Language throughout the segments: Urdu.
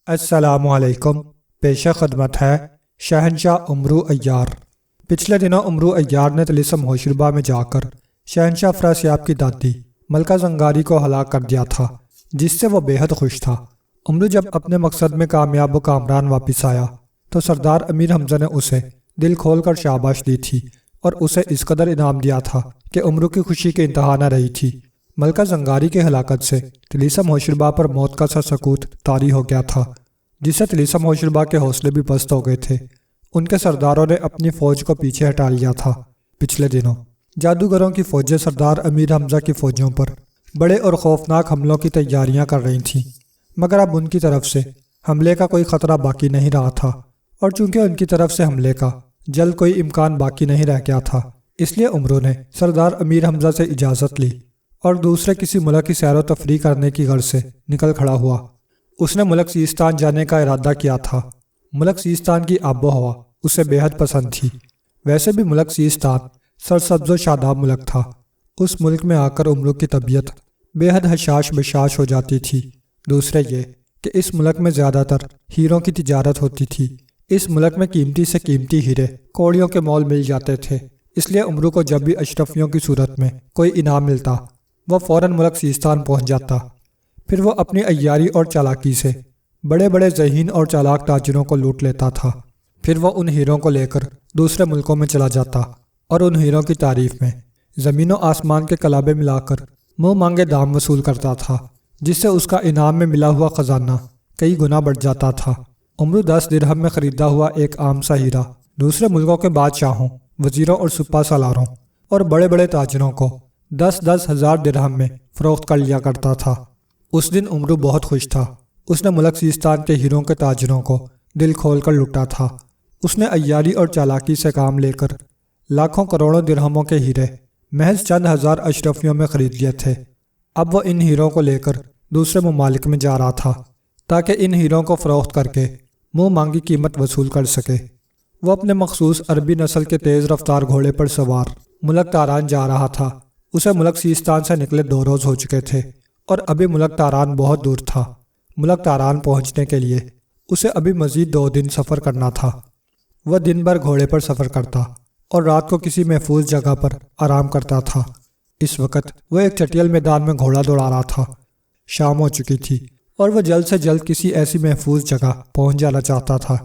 السلام علیکم۔ پیش خدمت ہے شہنشاہ عمرو عیار۔ پچھلے دنوں عمرو عیار نے طلسم ہوشربا میں جا کر شہنشاہ افراسیاب کی دادی ملکہ زنگاری کو ہلاک کر دیا تھا، جس سے وہ بے حد خوش تھا۔ عمرو جب اپنے مقصد میں کامیاب و کامران واپس آیا تو سردار امیر حمزہ نے اسے دل کھول کر شاباش دی تھی اور اسے اس قدر انعام دیا تھا کہ عمرو کی خوشی کی انتہا نہ رہی تھی۔ ملکہ زنگاری کی ہلاکت سے طلسم ہوشربا پر موت کا سا سکوت طاری ہو گیا تھا، جس سے طلسم ہوشربا کے حوصلے بھی پست ہو گئے تھے۔ ان کے سرداروں نے اپنی فوج کو پیچھے ہٹا لیا تھا۔ پچھلے دنوں جادوگروں کی فوجیں سردار امیر حمزہ کی فوجوں پر بڑے اور خوفناک حملوں کی تیاریاں کر رہی تھیں، مگر اب ان کی طرف سے حملے کا کوئی خطرہ باقی نہیں رہا تھا، اور چونکہ ان کی طرف سے حملے کا جلد کوئی امکان باقی نہیں رہ گیا تھا، اس لیے عمرو نے سردار امیر حمزہ سے اجازت لی اور دوسرے کسی ملک کی سیر و تفریح کرنے کی غرض سے نکل کھڑا ہوا۔ اس نے ملک سیستان جانے کا ارادہ کیا تھا۔ ملک سیستان کی آب و ہوا اسے بے حد پسند تھی۔ ویسے بھی ملک سیستان سرسبز و شاداب ملک تھا۔ اس ملک میں آ کر عمرو کی طبیعت بے حد حشاش بشاش ہو جاتی تھی۔ دوسرے یہ کہ اس ملک میں زیادہ تر ہیروں کی تجارت ہوتی تھی۔ اس ملک میں قیمتی سے قیمتی ہیرے کوڑیوں کے مول مل جاتے تھے، اس لیے عمرو کو جب بھی اشرفیوں کی صورت میں کوئی انعام ملتا وہ فوراً ملک سیستان پہنچ جاتا۔ پھر وہ اپنی عیاری اور چالاکی سے بڑے بڑے ذہین اور چالاک تاجروں کو لوٹ لیتا تھا۔ پھر وہ ان ہیروں کو لے کر دوسرے ملکوں میں چلا جاتا اور ان ہیروں کی تعریف میں زمین و آسمان کے کلابے ملا کر منہ مانگے دام وصول کرتا تھا، جس سے اس کا انعام میں ملا ہوا خزانہ کئی گنا بڑھ جاتا تھا۔ عمرو 10 درہم میں خریدا ہوا ایک عام سا ہیرا دوسرے ملکوں کے بادشاہوں، وزیروں اور سپہ سالاروں اور بڑے بڑے تاجروں کو 10-10 ہزار درہم میں فروخت کر لیا کرتا تھا۔ اس دن عمرو بہت خوش تھا۔ اس نے ملک سیستان کے ہیروں کے تاجروں کو دل کھول کر لوٹا تھا۔ اس نے عیاری اور چالاکی سے کام لے کر لاکھوں کروڑوں درہموں کے ہیرے محض چند ہزار اشرفیوں میں خرید لیے تھے۔ اب وہ ان ہیروں کو لے کر دوسرے ممالک میں جا رہا تھا تاکہ ان ہیروں کو فروخت کر کے منہ مانگی قیمت وصول کر سکے۔ وہ اپنے مخصوص عربی نسل کے تیز رفتار گھوڑے پر سوار ملک تاران جا رہا تھا۔ اسے ملک سیستان سے نکلے 2 روز ہو چکے تھے اور ابھی ملک تاران بہت دور تھا۔ ملک تاران پہنچنے کے لیے اسے ابھی مزید 2 دن سفر کرنا تھا۔ وہ دن بھر گھوڑے پر سفر کرتا اور رات کو کسی محفوظ جگہ پر آرام کرتا تھا۔ اس وقت وہ ایک چٹیل میدان میں گھوڑا دوڑا رہا تھا۔ شام ہو چکی تھی اور وہ جلد سے جلد کسی ایسی محفوظ جگہ پہنچ جانا چاہتا تھا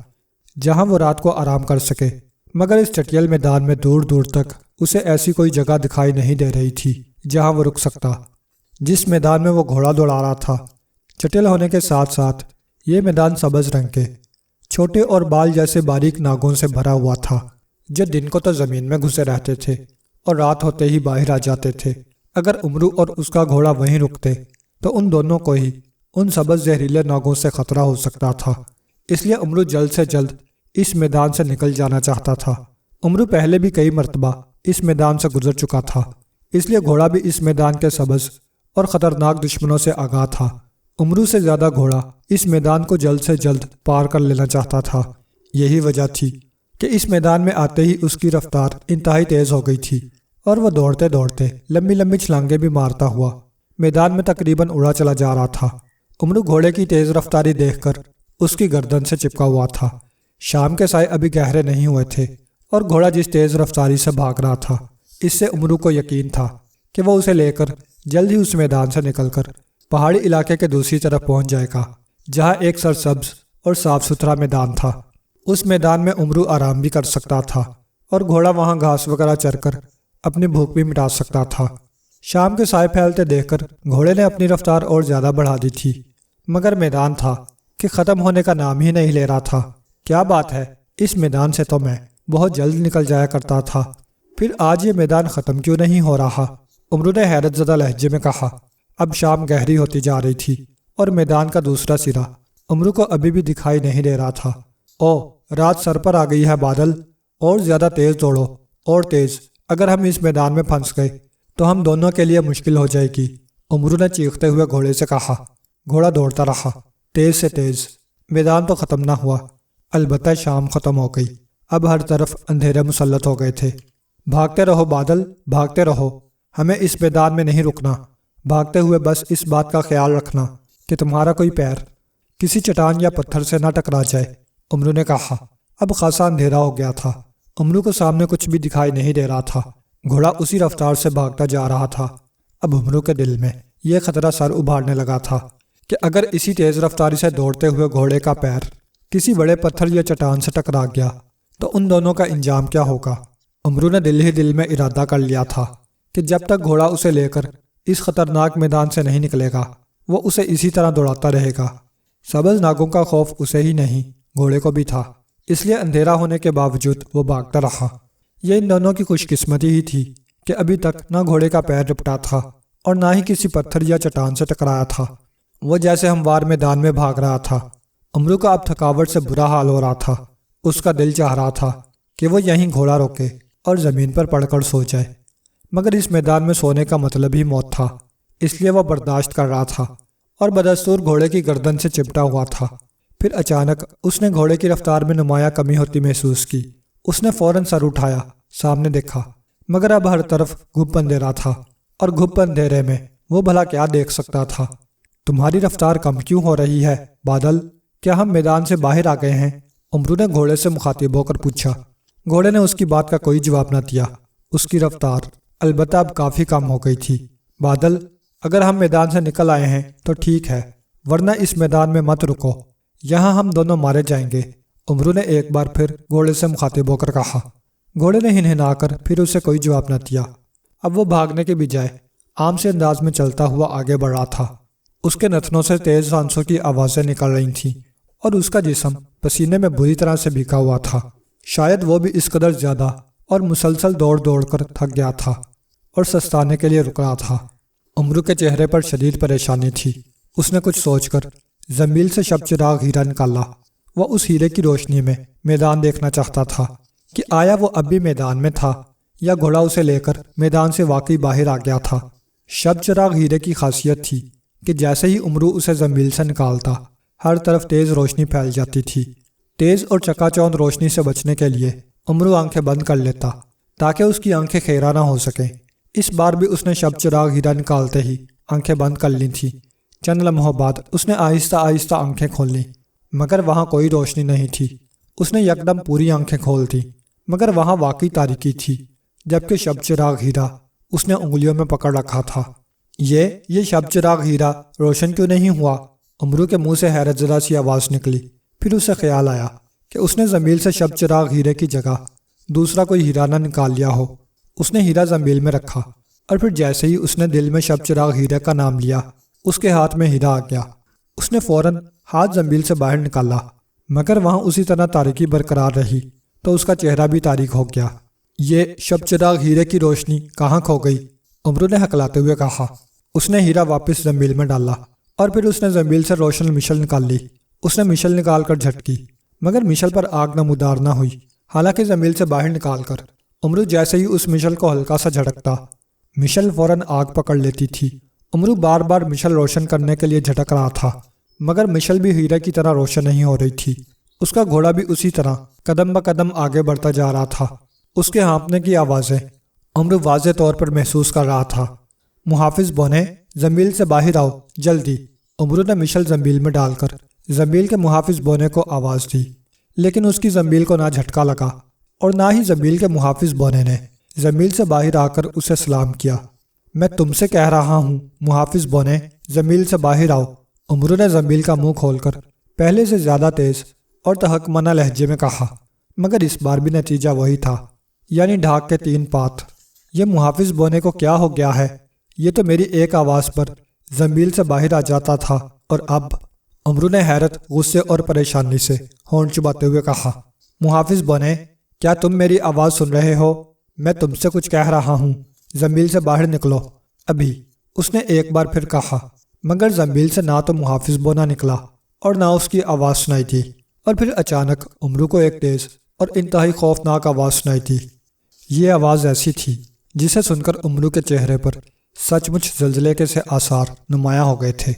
جہاں وہ رات کو آرام کر سکے، مگر اس چٹیل میدان میں دور دور تک اسے ایسی کوئی جگہ دکھائی نہیں دے رہی تھی جہاں وہ رک سکتا۔ جس میدان میں وہ گھوڑا دوڑا رہا تھا، چٹیل ہونے کے ساتھ ساتھ یہ میدان سبز رنگ کے چھوٹے اور بال جیسے باریک ناگوں سے بھرا ہوا تھا، جو دن کو تو زمین میں گھسے رہتے تھے اور رات ہوتے ہی باہر آ جاتے تھے۔ اگر عمرو اور اس کا گھوڑا وہیں رکتے تو ان دونوں کو ہی ان سبز زہریلے ناگوں سے خطرہ ہو سکتا تھا۔ اس لیے عمرو جلد سے جلد اس میدان سے نکل جانا چاہتا تھا۔ عمرو پہلے بھی کئی مرتبہ اس میدان سے گزر چکا تھا، اس لیے گھوڑا بھی اس میدان کے سبز اور خطرناک دشمنوں سے آگاہ تھا۔ عمرو سے زیادہ گھوڑا اس میدان کو جلد سے جلد پار کر لینا چاہتا تھا۔ یہی وجہ تھی کہ اس میدان میں آتے ہی اس کی رفتار انتہائی تیز ہو گئی تھی اور وہ دوڑتے دوڑتے لمبی لمبی چھلانگیں بھی مارتا ہوا میدان میں تقریباً اڑا چلا جا رہا تھا۔ عمرو گھوڑے کی تیز رفتاری دیکھ کر اس کی گردن سے چپکا ہوا تھا۔ شام کے سائے ابھی گہرے نہیں ہوئے تھے اور گھوڑا جس تیز رفتاری سے بھاگ رہا تھا، اس سے عمرو کو یقین تھا کہ وہ اسے لے کر جلد ہی اس میدان سے نکل کر پہاڑی علاقے کے دوسری طرف پہنچ جائے گا، جہاں ایک سرسبز اور صاف ستھرا میدان تھا۔ اس میدان میں عمرو آرام بھی کر سکتا تھا اور گھوڑا وہاں گھاس وغیرہ چر کر اپنی بھوک بھی مٹا سکتا تھا۔ شام کے سائے پھیلتے دیکھ کر گھوڑے نے اپنی رفتار اور زیادہ بڑھا دی تھی، مگر میدان تھا کہ ختم ہونے کا نام ہی نہیں لے رہا تھا۔ کیا بات ہے، اس میدان سے تو میں بہت جلد نکل جایا کرتا تھا، پھر آج یہ میدان ختم کیوں نہیں ہو رہا؟ عمرو نے حیرت زدہ لہجے میں کہا۔ اب شام گہری ہوتی جا رہی تھی اور میدان کا دوسرا سرا عمرو کو ابھی بھی دکھائی نہیں دے رہا تھا۔ او رات سر پر آ گئی ہے بادل، اور زیادہ تیز دوڑو، اور تیز۔ اگر ہم اس میدان میں پھنس گئے تو ہم دونوں کے لیے مشکل ہو جائے گی، عمرو نے چیختے ہوئے گھوڑے سے کہا۔ گھوڑا دوڑتا رہا، تیز سے تیز۔ میدان تو ختم نہ ہوا، البتہ شام ختم ہو گئی۔ اب ہر طرف اندھیرے مسلط ہو گئے تھے۔ بھاگتے رہو بادل، بھاگتے رہو، ہمیں اس میدان میں نہیں رکنا۔ بھاگتے ہوئے بس اس بات کا خیال رکھنا کہ تمہارا کوئی پیر کسی چٹان یا پتھر سے نہ ٹکرا جائے۔ امرو نے کہا۔ اب خاصا اندھیرا ہو گیا تھا۔ امرو کو سامنے کچھ بھی دکھائی نہیں دے رہا تھا۔ گھوڑا اسی رفتار سے بھاگتا جا رہا تھا۔ اب امرو کے دل میں یہ خطرہ سر ابھارنے لگا تھا کہ اگر اسی تیز رفتاری سے دوڑتے ہوئے گھوڑے کا پیر کسی بڑے پتھر یا چٹان سے ٹکرا گیا تو ان دونوں کا انجام کیا ہوگا۔ امرو نے دل ہی دل میں ارادہ کر لیا تھا کہ جب تک گھوڑا اسے لے کر اس خطرناک میدان سے نہیں نکلے گا وہ اسے اسی طرح دوڑاتا رہے گا۔ سبز ناگوں کا خوف اسے ہی نہیں گھوڑے کو بھی تھا، اس لیے اندھیرا ہونے کے باوجود وہ بھاگتا رہا۔ یہ ان دونوں کی خوش قسمتی ہی تھی کہ ابھی تک نہ گھوڑے کا پیر رپٹا تھا اور نہ ہی کسی پتھر یا چٹان سے ٹکرایا تھا۔ وہ جیسے ہموار میدان میں بھاگ رہا تھا۔ امرو کا اب تھکاوٹ سے برا حال ہو رہا تھا۔ اس کا دل چاہ رہا تھا کہ وہ یہیں گھوڑا روکے اور زمین پر پڑ کر سو جائے، مگر اس میدان میں سونے کا مطلب ہی موت تھا، اس لیے وہ برداشت کر رہا تھا اور بدستور گھوڑے کی گردن سے چپٹا ہوا تھا۔ پھر اچانک اس نے گھوڑے کی رفتار میں نمایاں کمی ہوتی محسوس کی۔ اس نے فوراً سر اٹھایا، سامنے دیکھا، مگر اب ہر طرف گھپ اندھیرا تھا اور گھپ اندھیرے میں وہ بھلا کیا دیکھ سکتا تھا۔ تمہاری رفتار کم کیوں ہو رہی ہے بادل؟ کیا ہم میدان سے باہر آ گئے ہیں؟ امرو نے گھوڑے سے مخاطب ہو کر پوچھا۔ گھوڑے نے اس کی بات کا کوئی جواب نہ دیا۔ اس کی رفتار البتہ اب کافی کم ہو گئی تھی۔ بادل، اگر ہم میدان سے نکل آئے ہیں تو ٹھیک ہے، ورنہ اس میدان میں مت رکو، یہاں ہم دونوں مارے جائیں گے، امرو نے ایک بار پھر گھوڑے سے مخاطب ہو کر کہا۔ گھوڑے نے ہنہنا کر پھر اسے کوئی جواب نہ دیا۔ اب وہ بھاگنے کے بجائے عام سے انداز میں چلتا ہوا آگے بڑھ رہا تھا۔ اس کے نتنوں سے تیز سانسوں کی آوازیں نکل رہی تھیں اور اس کا جسم پسینے میں بری طرح سے بھیگا ہوا تھا۔ شاید وہ بھی اس قدر زیادہ اور مسلسل دوڑ دوڑ کر تھک گیا تھا اور سستانے کے لیے رک رہا تھا۔ امرو کے چہرے پر شدید پریشانی تھی۔ اس نے کچھ سوچ کر زنبیل سے شب چراغ ہیرا نکالا۔ وہ اس ہیرے کی روشنی میں میدان دیکھنا چاہتا تھا کہ آیا وہ اب بھی میدان میں تھا یا گھوڑا اسے لے کر میدان سے واقعی باہر آ گیا تھا۔ شب چراغ ہیرے کی خاصیت تھی کہ جیسے ہی امرو اسے زنبیل سے نکالتا ہر طرف تیز روشنی پھیل جاتی تھی۔ تیز اور چکا چوند روشنی سے بچنے کے لیے امرو آنکھیں بند کر لیتا تاکہ اس کی آنکھیں خیرہ نہ ہو سکیں۔ اس بار بھی اس نے شب چراغ ہیرا نکالتے ہی آنکھیں بند کر لی تھیں۔ چند لمحوں بعد اس نے آہستہ آہستہ آنکھیں کھول لیں، مگر وہاں کوئی روشنی نہیں تھی۔ اس نے یکدم پوری آنکھیں کھول دیں، مگر وہاں واقعی تاریکی تھی، جبکہ شب چراغ ہیرا اس نے انگلیوں میں پکڑ رکھا تھا۔ یہ شب چراغ ہیرا روشن کیوں نہیں ہوا؟ امرو کے منہ سے حیرت زدہ سی آواز نکلی۔ پھر اسے خیال آیا کہ اس نے زنبیل سے شب چراغ ہیرے کی جگہ دوسرا کوئی ہیرا نہ نکال لیا ہو۔ اس نے ہیرا زنبیل میں رکھا اور پھر جیسے ہی اس نے دل میں شب چراغ ہیرے کا نام لیا اس کے ہاتھ میں ہیرا آ گیا۔ اس نے فوراً ہاتھ زنبیل سے باہر نکالا، مگر وہاں اسی طرح تاریکی برقرار رہی تو اس کا چہرہ بھی تاریک ہو گیا۔ یہ شب چراغ ہیرے کی روشنی کہاں کھو گئی؟ امرو نے ہکلاتے ہوئے کہا۔ اس نے ہیرا واپس زنبیل میں ڈالا اور پھر اس نے زنبیل سے روشن مشل نکال لی۔ اس نے مشل نکال کر جھٹکی، مگر مشل پر آگ نمودار نہ ہوئی۔ حالانکہ زنبیل سے باہر نکال کر امرو جیسے ہی اس مشل کو ہلکا سا جھٹکتا مشل فوراً آگ پکڑ لیتی تھی۔ امرو بار بار مشل روشن کرنے کے لیے جھٹک رہا تھا، مگر مشل بھی ہیرے کی طرح روشن نہیں ہو رہی تھی۔ اس کا گھوڑا بھی اسی طرح قدم بقدم آگے بڑھتا جا رہا تھا۔ اس کے ہانپنے کی آوازیں امرو واضح طور پر محسوس کر رہا تھا۔ محافظ بونے، زنبیل سے باہر آؤ جلدی۔ امرو نے مشل زنبیل میں ڈال کر زنبیل کے محافظ بونے کو آواز دی، لیکن اس کی زنبیل کو نہ جھٹکا لگا اور نہ ہی زنبیل کے محافظ بونے نے زنبیل سے باہر آ کر اسے سلام کیا۔ میں تم سے کہہ رہا ہوں محافظ بونے، زنبیل سے باہر آؤ، امرو نے زنبیل کا منہ کھول کر پہلے سے زیادہ تیز اور تہکمانہ لہجے میں کہا، مگر اس بار بھی نتیجہ وہی تھا، یعنی ڈھاک کے 3 پات۔ یہ محافظ بونے کو کیا ہو گیا ہے؟ یہ تو میری ایک آواز پر زنبیل سے باہر آ جاتا تھا اور اب؟ امرو نے حیرت، غصے اور پریشانی سے ہونٹ چباتے ہوئے کہا، محافظ بونے، کیا تم میری آواز سن رہے ہو؟ میں تم سے کچھ کہہ رہا ہوں، زنبیل سے باہر نکلو ابھی، اس نے ایک بار پھر کہا، مگر زنبیل سے نہ تو محافظ بونا نکلا اور نہ اس کی آواز سنائی دی۔ اور پھر اچانک امرو کو ایک تیز اور انتہائی خوفناک آواز سنائی دی۔ یہ آواز ایسی تھی جسے سن کر امرو کے چہرے پر سچ مچ زلزلے کے سے آثار نمایاں ہو گئے تھے۔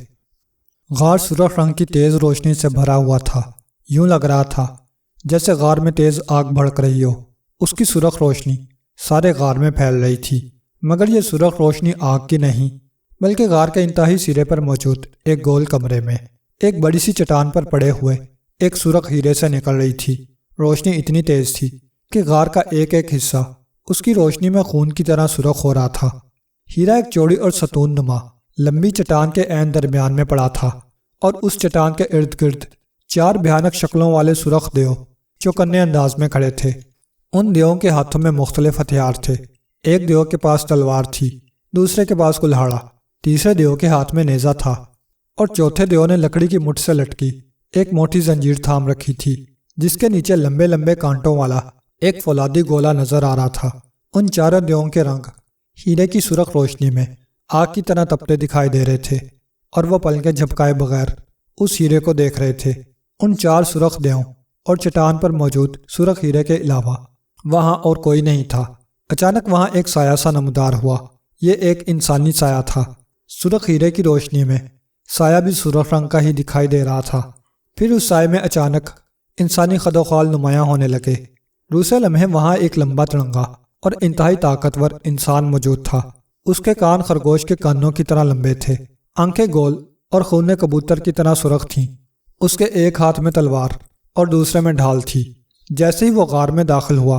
غار سرخ رنگ کی تیز روشنی سے بھرا ہوا تھا۔ یوں لگ رہا تھا جیسے غار میں تیز آگ بھڑک رہی ہو۔ اس کی سرخ روشنی سارے غار میں پھیل رہی تھی، مگر یہ سرخ روشنی آگ کی نہیں، بلکہ غار کے انتہائی سرے پر موجود ایک گول کمرے میں ایک بڑی سی چٹان پر پڑے ہوئے ایک سرخ ہیرے سے نکل رہی تھی۔ روشنی اتنی تیز تھی کہ غار کا ایک ایک حصہ اس کی روشنی میں خون کی طرح سرخ ہو رہا تھا۔ ہیرا ایک چوڑی اور ستون نما لمبی چٹان کے عین درمیان میں پڑا تھا، اور اس چٹان کے ارد گرد 4 بھیانک شکلوں والے سرخ دیو چوکنے انداز میں کھڑے تھے۔ ان دیووں کے ہاتھوں میں مختلف ہتھیار تھے۔ ایک دیو کے پاس تلوار تھی، دوسرے کے پاس کلہاڑا، تیسرے دیو کے ہاتھ میں نیزہ تھا، اور چوتھے دیو نے لکڑی کی مٹھ سے لٹکی ایک موٹی زنجیر تھام رکھی تھی، جس کے نیچے لمبے لمبے کانٹوں والا ایک فولادی گولا نظر آ رہا تھا۔ ان چاروں دیووں کے رنگ ہیرے کی سرخ روشنی میں آگ کی طرح تپتے دکھائی دے رہے تھے، اور وہ پلکیں جھپکائے بغیر اس ہیرے کو دیکھ رہے تھے۔ ان 4 سرخ دیووں اور چٹان پر موجود سرخ ہیرے کے علاوہ وہاں اور کوئی نہیں تھا۔ اچانک وہاں ایک سایہ سا نمودار ہوا۔ یہ ایک انسانی سایہ تھا۔ سرخ ہیرے کی روشنی میں سایہ بھی سرخ رنگ کا ہی دکھائی دے رہا تھا۔ پھر اس سائے میں اچانک انسانی خد و خال نمایاں ہونے لگے۔ دوسرے لمحے وہاں ایک لمبا تڑنگا اور انتہائی طاقتور انسان موجود تھا۔ اس کے کان خرگوش کے کانوں کی طرح لمبے تھے، آنکھیں گول اور خون کبوتر کی طرح سرخ تھیں۔ اس کے ایک ہاتھ میں تلوار اور دوسرے میں ڈھال تھی۔ جیسے ہی وہ غار میں داخل ہوا،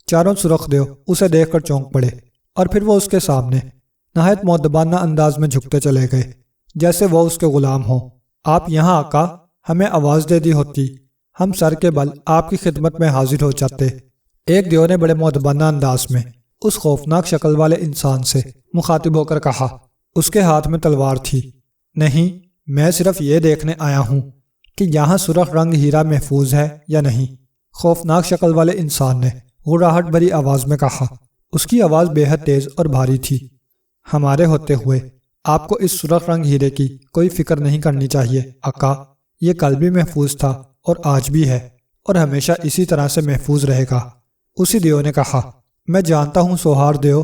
چاروں سرخ دیو اسے دیکھ کر چونک پڑے، اور پھر وہ اس کے سامنے نہایت مؤدبانہ انداز میں جھکتے چلے گئے، جیسے وہ اس کے غلام ہوں۔ آپ یہاں آقا، ہمیں آواز دے دی ہوتی، ہم سر کے بل آپ کی خدمت میں حاضر ہو جاتے۔ ایک دیو نے بڑے مؤدبانہ انداز میں اس خوفناک شکل والے انسان سے مخاطب ہو کر کہا۔ اس کے ہاتھ میں تلوار تھی۔ نہیں، میں صرف یہ دیکھنے آیا ہوں کہ یہاں سرخ رنگ ہیرا محفوظ ہے یا نہیں، خوفناک شکل والے انسان نے غراہٹ بھری آواز میں کہا۔ اس کی آواز بے حد تیز اور بھاری تھی۔ ہمارے ہوتے ہوئے آپ کو اس سرخ رنگ ہیرے کی کوئی فکر نہیں کرنی چاہیے آقا، یہ کل بھی محفوظ تھا اور آج بھی ہے، اور ہمیشہ اسی طرح سے محفوظ رہے گا۔ اسی دیو نے کہا، میں جانتا ہوں سوہار دیو،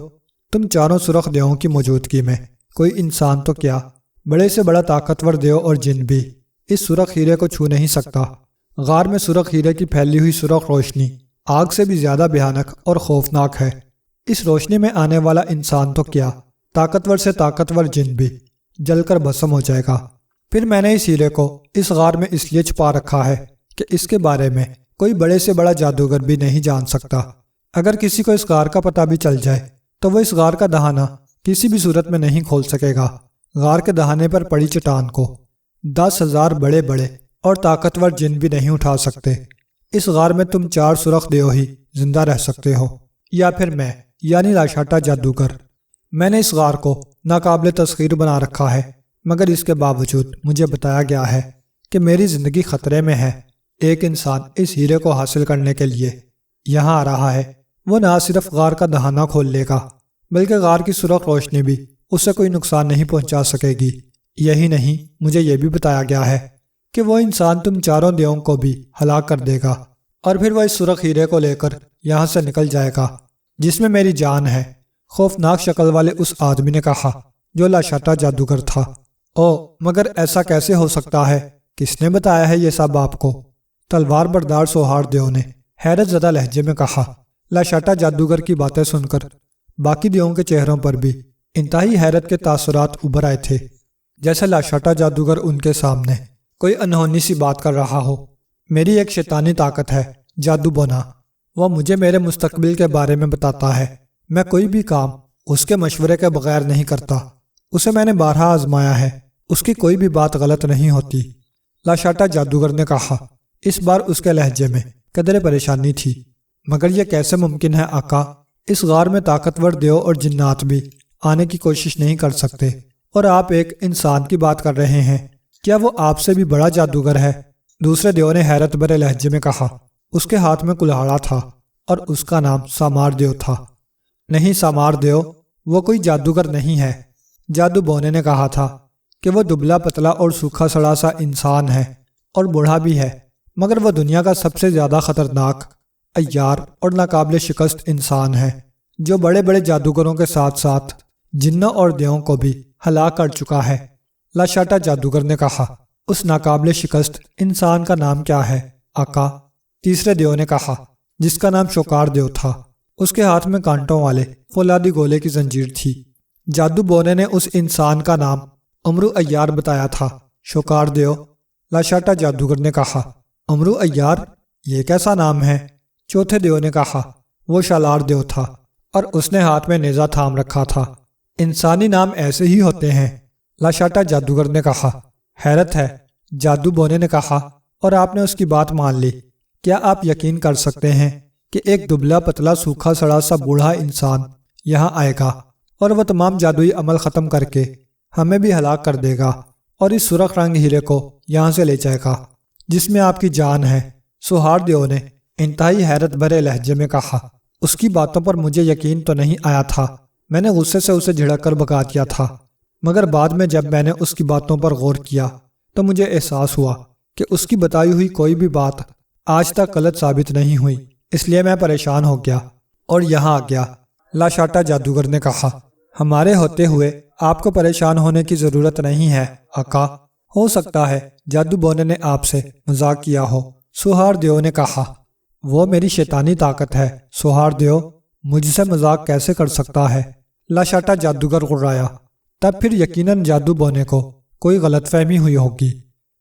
تم چاروں سرخ دیووں کی موجودگی میں کوئی انسان تو کیا، بڑے سے بڑا طاقتور دیو اور جن بھی اس سرخ ہیرے کو چھو نہیں سکتا۔ غار میں سرخ ہیرے کی پھیلی ہوئی سرخ روشنی آگ سے بھی زیادہ بھیانک اور خوفناک ہے۔ اس روشنی میں آنے والا انسان تو کیا، طاقتور سے طاقتور جن بھی جل کر بھسم ہو جائے گا۔ پھر میں نے اس ہیرے کو اس غار میں اس لیے چھپا رکھا ہے کہ اس کے بارے میں کوئی بڑے سے بڑا جادوگر بھی نہیں جان سکتا۔ اگر کسی کو اس غار کا پتہ بھی چل جائے تو وہ اس غار کا دہانہ کسی بھی صورت میں نہیں کھول سکے گا۔ غار کے دہانے پر پڑی چٹان کو 10,000 بڑے بڑے اور طاقتور جن بھی نہیں اٹھا سکتے۔ اس غار میں تم 4 سرخ دیو ہی زندہ رہ سکتے ہو، یا پھر میں یعنی لاشاٹا جادوگر۔ میں نے اس غار کو ناقابل تسخیر بنا رکھا ہے، مگر اس کے باوجود مجھے بتایا گیا ہے کہ میری زندگی خطرے میں ہے۔ ایک انسان اس ہیرے کو حاصل کرنے کے لیے یہاں آ رہا ہے۔ وہ نہ صرف غار کا دہانہ کھول لے گا، بلکہ غار کی سرخ روشنی بھی اسے کوئی نقصان نہیں پہنچا سکے گی۔ یہی نہیں، مجھے یہ بھی بتایا گیا ہے کہ وہ انسان تم چاروں دیووں کو بھی ہلاک کر دے گا، اور پھر وہ اس سرخ ہیرے کو لے کر یہاں سے نکل جائے گا جس میں میری جان ہے۔ خوفناک شکل والے اس آدمی نے کہا جو لاشاٹا جادوگر تھا۔ او، مگر ایسا کیسے ہو سکتا ہے؟ کس نے بتایا ہے یہ سب آپ کو؟ تلوار بردار سوہار دیو نے حیرت زدہ لہجے میں کہا۔ لاشاٹا جادوگر کی باتیں سن کر باقی دیووں کے چہروں پر بھی انتہائی حیرت کے تاثرات ابھر آئے تھے، جیسے لاشاٹا جادوگر ان کے سامنے کوئی انہونی سی بات کر رہا ہو۔ میری ایک شیطانی طاقت ہے، جادو بونا، وہ مجھے میرے مستقبل کے بارے میں بتاتا ہے۔ میں کوئی بھی کام اس کے مشورے کے بغیر نہیں کرتا۔ اسے میں نے بارہا آزمایا ہے، اس کی کوئی بھی بات غلط نہیں ہوتی۔ لاشاٹا جادوگر نے کہا۔ اس بار اس کے لہجے میں قدرے پریشانی تھی۔ مگر یہ کیسے ممکن ہے آقا؟ اس غار میں طاقتور دیو اور جنات بھی آنے کی کوشش نہیں کر سکتے، اور آپ ایک انسان کی بات کر رہے ہیں۔ کیا وہ آپ سے بھی بڑا جادوگر ہے؟ دوسرے دیو نے حیرت بھرے لہجے میں کہا۔ اس کے ہاتھ میں کلہاڑا تھا اور اس کا نام سامار دیو تھا۔ نہیں سامار دیو، وہ کوئی جادوگر نہیں ہے۔ جادو بونے نے کہا تھا کہ وہ دبلا پتلا اور سوکھا سڑا سا انسان ہے اور بوڑھا بھی ہے، مگر وہ دنیا کا سب سے زیادہ خطرناک، عیار اور ناقابل شکست انسان ہے، جو بڑے بڑے جادوگروں کے ساتھ ساتھ جنوں اور دیووں کو بھی ہلاک کر چکا ہے۔ لاشاٹا جادوگر نے کہا۔ اس ناقابل شکست انسان کا نام کیا ہے آقا؟ تیسرے دیو نے کہا، جس کا نام شوکار دیو تھا۔ اس کے ہاتھ میں کانٹوں والے فولادی گولے کی زنجیر تھی۔ جادو بونے نے اس انسان کا نام امرو عیار بتایا تھا۔ شوکار دیو، لاشاٹا جادوگر نے کہا۔ امرو عیار، یہ کیسا نام ہے؟ چوتھے دیو نے کہا۔ وہ شالار دیو تھا اور اس نے ہاتھ میں نیزہ تھام رکھا تھا۔ انسانی نام ایسے ہی ہوتے ہیں، لاشاٹا جادوگر نے کہا۔ حیرت ہے، جادو بونے نے کہا، اور آپ نے اس کی بات مان لی۔ کیا آپ یقین کر سکتے ہیں کہ ایک دبلا پتلا سوکھا سڑا سا بوڑھا انسان یہاں آئے گا اور وہ تمام جادوئی عمل ختم کر کے ہمیں بھی ہلاک کر دے گا اور اس سرخ رنگ ہیرے کو یہاں سے لے جائے گا جس میں آپ کی جان ہے؟ سوہار دیو نے انتہائی حیرت بھرے لہجے میں کہا۔ اس کی باتوں پر مجھے یقین تو نہیں آیا تھا۔ میں نے غصے سے اسے جھڑک کر بھگا دیا تھا، مگر بعد میں جب میں نے اس کی باتوں پر غور کیا تو مجھے احساس ہوا کہ اس کی بتائی ہوئی کوئی بھی بات آج تک غلط ثابت نہیں ہوئی، اس لیے میں پریشان ہو گیا اور یہاں آ گیا۔ لاشاٹا جادوگر نے کہا۔ ہمارے ہوتے ہوئے آپ کو پریشان ہونے کی ضرورت نہیں ہے آقا۔ ہو سکتا ہے جادو بونے نے آپ سے مذاق کیا ہو، سوہار دیو نے کہا۔ وہ میری شیطانی طاقت ہے سوہار دیو، مجھ سے مذاق کیسے کر سکتا ہے؟ لاشاٹا جادوگر غرایا۔ تب پھر یقیناً جادو بونے کو کوئی غلط فہمی ہوئی ہوگی۔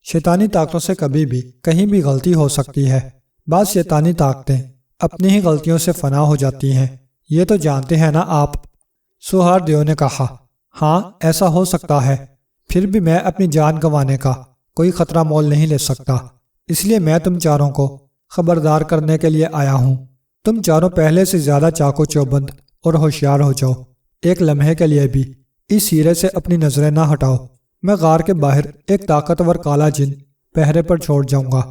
شیطانی طاقتوں سے کبھی بھی کہیں بھی غلطی ہو سکتی ہے۔ بعض شیطانی طاقتیں اپنی ہی غلطیوں سے فنا ہو جاتی ہیں، یہ تو جانتے ہیں نا آپ؟ سوہار دیو نے کہا۔ ہاں ایسا ہو سکتا ہے، پھر بھی میں اپنی جان گنوانے کا کوئی خطرہ مول نہیں لے سکتا، اس لیے میں تم چاروں کو خبردار کرنے کے لیے آیا ہوں۔ تم چاروں پہلے سے زیادہ چاقو چوبند اور ہوشیار ہو جاؤ۔ ایک لمحے کے لیے بھی اس ہیرے سے اپنی نظریں نہ ہٹاؤ۔ میں غار کے باہر ایک طاقتور کالا جن پہرے پر چھوڑ جاؤں گا۔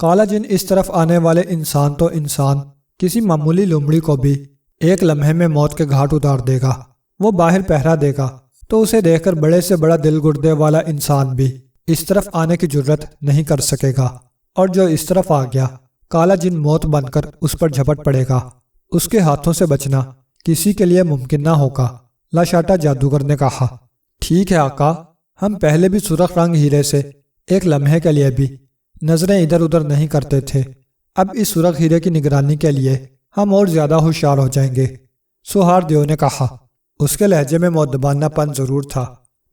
کالا جن اس طرف آنے والے انسان تو انسان کسی معمولی لومڑی کو بھی ایک لمحے میں موت کے گھاٹ اتار دے گا۔ وہ باہر پہرا دے گا تو اسے دیکھ کر بڑے سے بڑا دل گردے والا انسان بھی اس طرف آنے کی جرت نہیں کر سکے گا، اور جو اس طرف آ گیا کالا جن موت بن کر اس پر جھپٹ پڑے گا۔ اس کے ہاتھوں سے بچنا کسی کے لیے ممکن نہ ہوگا۔ لاشاٹا جادوگر نے کہا۔ ٹھیک ہے آقا، ہم پہلے بھی سرخ رنگ ہیرے سے ایک لمحے کے لیے بھی نظریں ادھر ادھر نہیں کرتے تھے، اب اس سرخ ہیرے کی نگرانی کے لیے ہم اور زیادہ ہوشیار ہو جائیں گے، سوہار دیو نے کہا۔ اس کے لہجے میں مؤدبانہ پن ضرور تھا،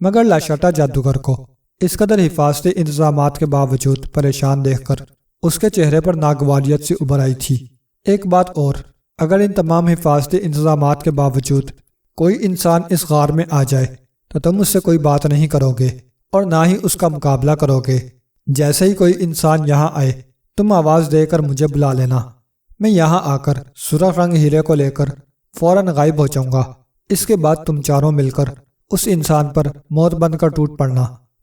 مگر لاشاٹا جادوگر کو اس قدر حفاظتی انتظامات کے باوجود پریشان دیکھ کر اس کے چہرے پر ناگواریت سی ابھر آئی تھی۔ ایک بات اور، اگر ان تمام حفاظتی انتظامات کے باوجود کوئی انسان اس غار میں آ جائے تو تم اس سے کوئی بات نہیں کرو گے اور نہ ہی اس کا مقابلہ کرو گے۔ جیسے ہی کوئی انسان یہاں آئے تم آواز دے کر مجھے بلا لینا، میں یہاں آ کر سرخ رنگ ہیرے کو لے کر فوراً غائب ہو جاؤں گا۔ اس کے بعد تم چاروں مل کر اس انسان پر موت بن کر ٹوٹ پڑنا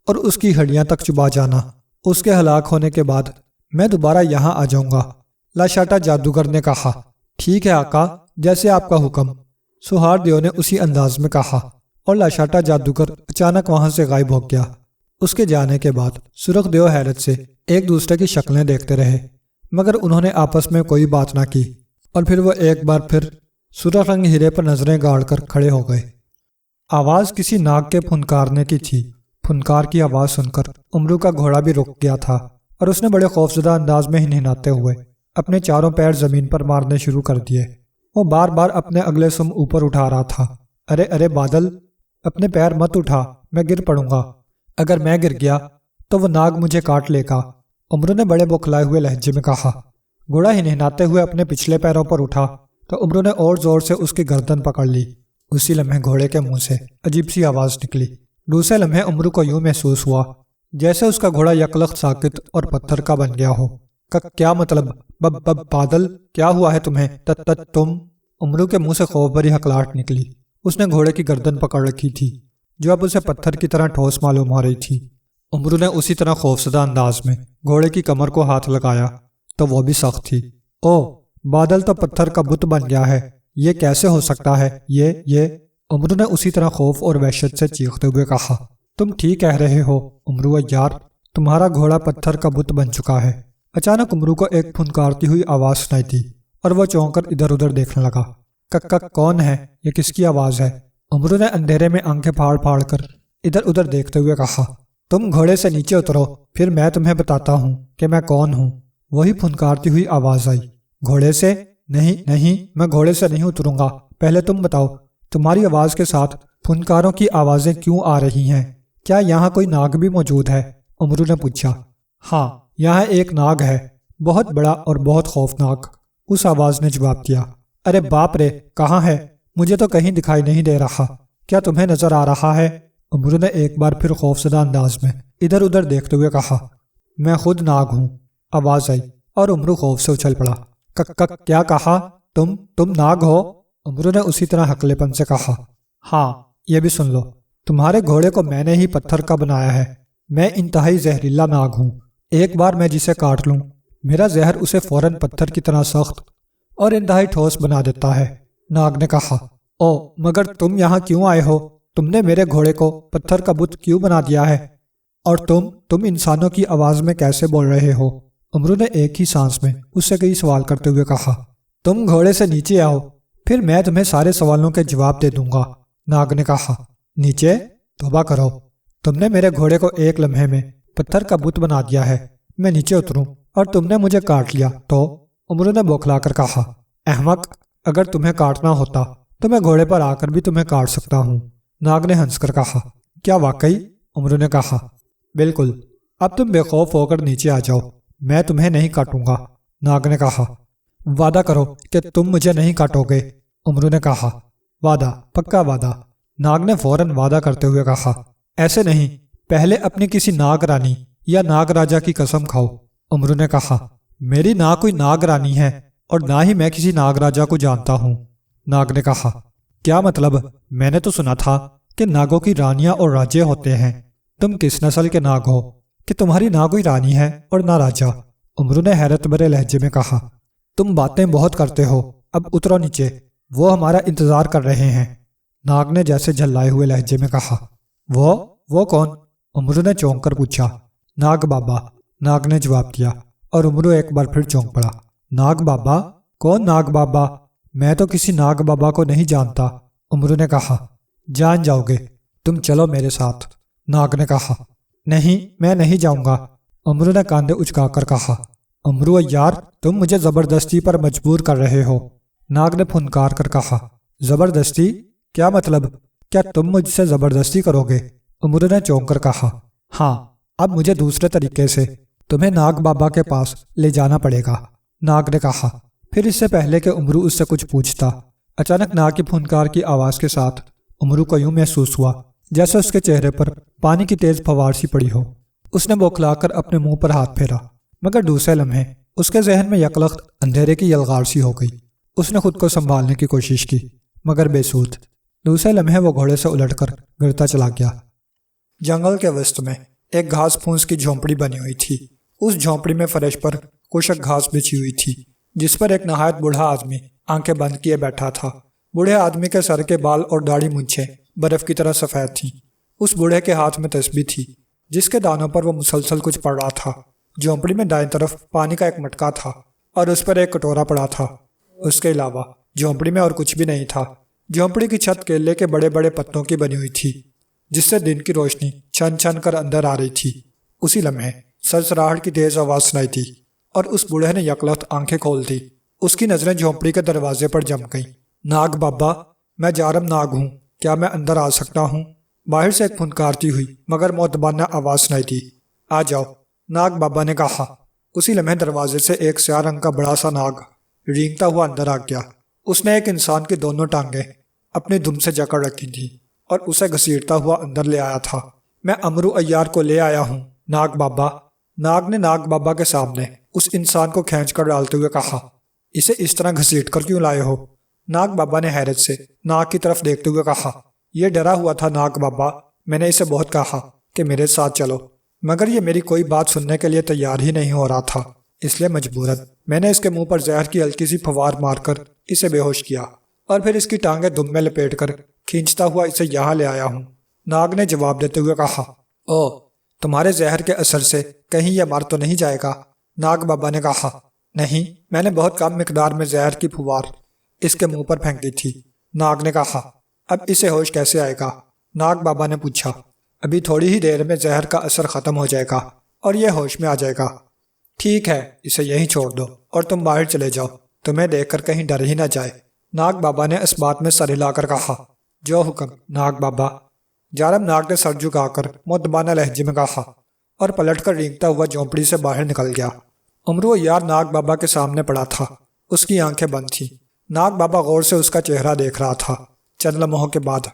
اور اس کی ہڈیاں تک چبا جانا۔ اس کے ہلاک ہونے کے بعد میں دوبارہ یہاں آ جاؤں گا۔ لاشاٹا جادوگر نے کہا۔ ٹھیک ہے آقا، جیسے آپ کا حکم، سوہار دیو نے اسی انداز میں کہا، اور لاشاٹا جادوگر اچانک وہاں سے غائب ہو گیا۔ اس کے جانے کے بعد سرخ دیو حیرت سے ایک دوسرے کی شکلیں دیکھتے رہے، مگر انہوں نے آپس میں کوئی بات نہ کی، اور پھر وہ ایک بار پھر سرخ رنگ ہیرے پر نظریں گاڑ کر کھڑے ہو گئے۔ آواز کسی ناگ کے پھنکارنے کی تھی۔ پھنکار کی آواز سن کر امرو کا گھوڑا بھی رک گیا تھا، اور اس نے بڑے خوفزدہ انداز میں ہنہناتے ہوئے اپنے چاروں پیر زمین پر مارنے شروع کر دیے۔ وہ بار بار اپنے اگلے سم اوپر اٹھا رہا تھا۔ ارے ارے بادل، اپنے پیر مت اٹھا، میں گر پڑوں گا۔ اگر میں گر گیا تو وہ ناگ مجھے کاٹ لے گا، امرو نے بڑے بوکھلائے ہوئے لہجے میں کہا۔ گھوڑا ہنہناتے ہوئے اپنے پچھلے پیروں پر اٹھا تو امرو نے اور زور سے اس کی گردن پکڑ لی۔ اسی لمحے گھوڑے کے منہ سے عجیب سی آواز نکلی۔ دوسرے لمحے امرو کو یوں محسوس ہوا جیسے اس کا گھوڑا یکلخت ساکت اور پتھر کا بن گیا ہو۔ کیا مطلب؟ بادل، کیا ہوا ہے تمہیں؟ تم؟ امرو کے منہ سے خوف بھری ہکلاہٹ نکلی۔ اس نے گھوڑے کی گردن پکڑ رکھی تھی جو اب اسے پتھر کی طرح ٹھوس معلوم ہو رہی تھی۔ امرو نے اسی طرح خوفزدہ انداز میں گھوڑے کی کمر کو ہاتھ لگایا تو وہ بھی سخت تھی۔ او، بادل تو پتھر کا بت بن گیا ہے، یہ کیسے ہو سکتا ہے؟ یہ امرو نے اسی طرح خوف اور وحشت سے چیختے ہوئے کہا۔ تم ٹھیک کہہ رہے ہو امرو یار، تمہارا گھوڑا پتھر کا بت بن چکا ہے۔ اچانک امرو کو ایک پھنکارتی ہوئی آواز سنائی دی اور وہ چونک کر ادھر ادھر دیکھنے لگا۔ کون ہے یہ؟ کس کی آواز ہے؟ امرو نے اندھیرے میں آنکھیں پھاڑ پھاڑ کر ادھر ادھر دیکھتے ہوئے کہا۔ تم گھوڑے سے نیچے اترو، پھر میں تمہیں بتاتا ہوں کہ میں کون ہوں۔ وہی پھنکارتی ہوئی آواز آئی۔ گھوڑے سے؟ نہیں، میں گھوڑے سے نہیں اتروں گا، پہلے تم بتاؤ تمہاری آواز کے ساتھ پھنکاروں کی آوازیں کیوں آ رہی ہیں؟ کیا یہاں کوئی ناگ بھی موجود ہے؟ امرو نے پوچھا۔ ہاں یہاں ایک ناگ ہے، بہت بڑا اور بہت خوفناک، اس آواز نے جواب دیا۔ ارے باپ رے، کہاں ہے؟ مجھے تو کہیں دکھائی نہیں دے رہا، کیا تمہیں نظر آ رہا ہے؟ امرو نے ایک بار پھر خوفزدہ انداز میں ادھر ادھر دیکھتے ہوئے کہا۔ میں خود ناگ ہوں، آواز آئی اور امرو خوف سے اچھل پڑا۔ کک کیا کہا؟ تم ناگ ہو؟ امرو نے اسی طرح ہکلے پن سے کہا۔ ہاں یہ بھی سن لو، تمہارے گھوڑے کو میں نے ہی پتھر کا بنایا ہے، میں انتہائی زہریلا ناگ ہوں، ایک بار میں جسے کاٹ لوں میرا زہر اسے فوراً پتھر کی طرح سخت اور انتہائی ٹھوس بنا دیتا ہے۔ ناگ نے کہا۔ او مگر تم یہاں کیوں آئے ہو؟ تم نے میرے گھوڑے کو پتھر کا بت کیوں بنا دیا ہے؟ اور تم انسانوں کی آواز میں کیسے بول رہے ہو؟ امرو نے ایک ہی سانس میں اس سے کئی سوال کرتے ہوئے کہا۔ تم گھوڑے سے نیچے آؤ، پھر میں تمہیں سارے سوالوں کے جواب دے دوں گا، ناگ نے کہا۔ نیچے؟ توبہ کرو، تم نے میرے گھوڑے کو ایک لمحے میں پتھر کا بت بنا دیا ہے، میں نیچے اتروں اور تم نے مجھے کاٹ لیا تو؟ امرو نے بوکھلا کر کہا۔ احمق، اگر تمہیں کاٹنا ہوتا تو میں گھوڑے پر آ کر بھی تمہیں کاٹ سکتا ہوں، ناگ نے ہنس کر کہا۔ کیا واقعی؟ امرو نے کہا۔ بالکل، اب تم بے خوف ہو کر نیچے آ جاؤ، میں تمہیں نہیں کاٹوں گا، ناگ نے کہا۔ وعدہ کرو کہ تم مجھے نہیں کاٹو گے، امرو نے کہا۔ وعدہ، پکا وعدہ، ناگ نے فوراً وعدہ کرتے ہوئے کہا۔ ایسے نہیں، پہلے اپنی کسی ناگ رانی یا ناگ راجا کی قسم کھاؤ، امرو نے کہا۔ میری نہ کوئی ناگ رانی ہے اور نہ ہی میں کسی ناگ راجا کو جانتا ہوں، ناگ نے کہا۔ کیا مطلب؟ میں نے تو سنا تھا کہ ناگوں کی رانیاں اور راجے ہوتے ہیں، تم کس نسل کے ناگ ہو کہ تمہاری نہ کوئی رانی ہے اور نہ راجا؟ امرو نے حیرت بھرے لہجے میں کہا۔ تم باتیں بہت کرتے ہو، اب اترو نیچے، وہ ہمارا انتظار کر رہے ہیں، ناگ نے جیسے جھلائے ہوئے لہجے میں کہا۔ وہ کون؟ امرو نے چونک کر پوچھا۔ ناگ بابا، ناگ نے جواب دیا اور امرو ایک بار پھر چونک پڑا۔ ناگ بابا؟ کون ناگ بابا؟ میں تو کسی ناگ بابا کو نہیں جانتا، امرو نے کہا۔ جان جاؤ گے، تم چلو میرے ساتھ، ناگ نے کہا۔ نہیں، میں نہیں جاؤں گا، امرو نے کاندھے اچکا کر کہا۔ امرو یار، تم مجھے زبردستی پر مجبور کر رہے ہو، ناگ نے پھنکار کر کہا۔ زبردستی؟ کیا مطلب؟ کیا تم مجھ سے زبردستی کرو گے؟ امرو نے چونک کر کہا۔ ہاں، اب مجھے دوسرے طریقے سے تمہیں ناگ بابا کے پاس لے جانا پڑے گا، ناگ نے کہا۔ پھر اس سے پہلے کہ امرو اس سے کچھ پوچھتا، اچانک ناگ کی پھنکار کی آواز کے ساتھ امرو کو یوں محسوس ہوا جیسے اس کے چہرے پر پانی کی تیز پھوار سی پڑی ہو۔ اس نے بوکھلا کر اپنے منہ پر ہاتھ پھیرا، مگر دوسرے لمحے اس کے ذہن میں یکلخت اندھیرے کی یلغار سی ہو گئی۔ اس نے خود کو سنبھالنے کی کوشش کی مگر بے سود۔ دوسرے لمحے وہ گھوڑے سے الٹ کر گرتا چلا گیا۔ جنگل کے وسط میں ایک گھاس پھونس کی جھونپڑی بنی ہوئی تھی۔ اس جھونپڑی میں فرش پر خشک گھاس بچھی ہوئی تھی، جس پر ایک نہایت بوڑھا آدمی آنکھیں بند کیے بیٹھا تھا۔ بوڑھے آدمی کے سر کے بال اور داڑھی مونچھیں برف کی طرح سفید تھیں۔ اس بوڑھے کے ہاتھ میں تسبیح تھی جس کے دانوں پر وہ مسلسل کچھ پڑھ رہا تھا۔ جھونپڑی میں دائیں طرف پانی کا ایک مٹکا تھا اور اس پر ایک کٹورا پڑا تھا۔ اس کے علاوہ جھونپڑی میں اور کچھ بھی نہیں تھا۔ جھونپڑی کی چھت کیلے کے بڑے بڑے پتوں کی بنی ہوئی تھی جس سے دن کی روشنی چھن چھن کر اندر آ رہی تھی۔ اسی لمحے سرسراہٹ کی تیز آواز سنائی دی اور اس بوڑھے نے یکلخت آنکھیں کھول دی۔ اس کی نظریں جھونپڑی کے دروازے پر جم گئیں۔ ناگ بابا، میں جارم ناگ ہوں، کیا میں اندر آ سکتا ہوں؟ باہر سے ایک پھنکارتی ہوئی مگر مؤدبانہ آواز سنائی دی۔ آ جاؤ، ناگ بابا نے کہا۔ اسی لمحے دروازے سے ایک سیاہ رنگ کا بڑا سا ناگ رینگتا ہوا اندر آ گیا۔ اس نے ایک انسان کی دونوں ٹانگیں اپنی دم سے جکڑ رکھی تھی اور اسے گھسیٹتا ہوا اندر لے آیا تھا۔ میں امرو عیار کو لے آیا ہوں، ناگ بابا، ناگ نے ناگ بابا کے سامنے اس انسان کو کھینچ کر ڈالتے ہوئے کہا۔ اسے اس طرح گھسیٹ کر کیوں لائے ہو؟ ناگ بابا نے حیرت سے ناگ کی طرف دیکھتے ہوئے کہا۔ یہ ڈرا ہوا تھا ناگ بابا، میں نے اسے بہت کہا کہ میرے ساتھ چلو، مگر یہ میری کوئی بات سننے کے لیے تیار ہی نہیں ہو رہا تھا، اس لیے مجبوراً میں نے اس کے منہ پر زہر کی ہلکی سی پھوار مار کر اسے بے ہوش کیا اور پھر اس کی ٹانگیں دم میں لپیٹ کر کھینچتا ہوا اسے یہاں لے آیا ہوں، ناگ نے جواب دیتے ہوئے کہا۔ او، تمہارے زہر کے اثر سے کہیں یہ مر تو نہیں جائے گا؟ ناگ بابا نے کہا۔ نہیں، میں نے بہت کم مقدار میں زہر کی پھوار اس کے منہ پر پھینک دی تھی، ناگ نے کہا۔ اب اسے ہوش کیسے آئے گا؟ ناگ بابا نے پوچھا۔ ابھی تھوڑی ہی دیر میں زہر کا اثر ختم ہو جائے گا اور یہ ہوش میں آ جائے گا۔ ٹھیک ہے، اسے یہیں چھوڑ دو اور تم باہر چلے جاؤ، تمہیں دیکھ کر کہیں ڈر ہی نہ جائے، ناگ بابا نے اس بات میں سر ہلا کر کہا۔ جو حکم، ناگ بابا، جارم ناگ نے سر جھکا کر مؤدبانہ لہجے میں کہا اور پلٹ کر رینگتا ہوا جھونپڑی سے باہر نکل گیا۔ امرو عیار ناگ بابا کے سامنے پڑا تھا، اس کی آنکھیں بند تھیں۔ ناگ بابا غور سے اس کا چہرہ دیکھ رہا تھا۔ چند لمحوں کے بعد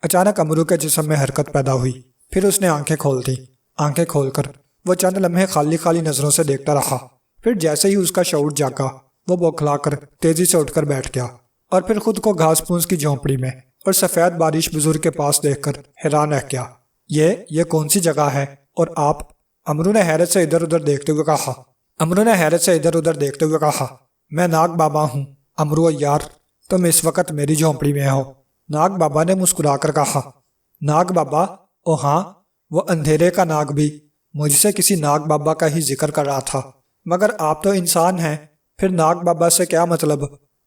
اچانک امرو کے جسم میں حرکت پیدا ہوئی، پھر اس نے آنکھیں کھول دیں۔ آنکھیں کھول کر وہ چند لمحے خالی خالی نظروں سے دیکھتا رہا، پھر جیسے ہی اس کا شعور جاگا وہ بوکھلا کر تیزی سے اٹھ کر بیٹھ گیا، اور پھر خود کو گھاس پھوس کی جھونپڑی میں اور سفید بارش بزرگ کے پاس دیکھ کر حیران رہ گیا۔ یہ کون سی جگہ ہے؟ اور آپ؟ امرو نے حیرت سے ادھر ادھر دیکھتے ہوئے کہا، میں ناگ بابا ہوں، امرو عیار، تم اس وقت میری جھونپڑی میں ہو۔ ناگ بابا نے مسکرا کر کہا، ناگ بابا؟ او ہاں، وہ اندھیرے کا ناگ بھی مجھ سے کسی ناگ بابا کا ہی ذکر کر رہا تھا، مگر آپ تو انسان ہیں، پھر ناگ بابا سے کیا مطلب؟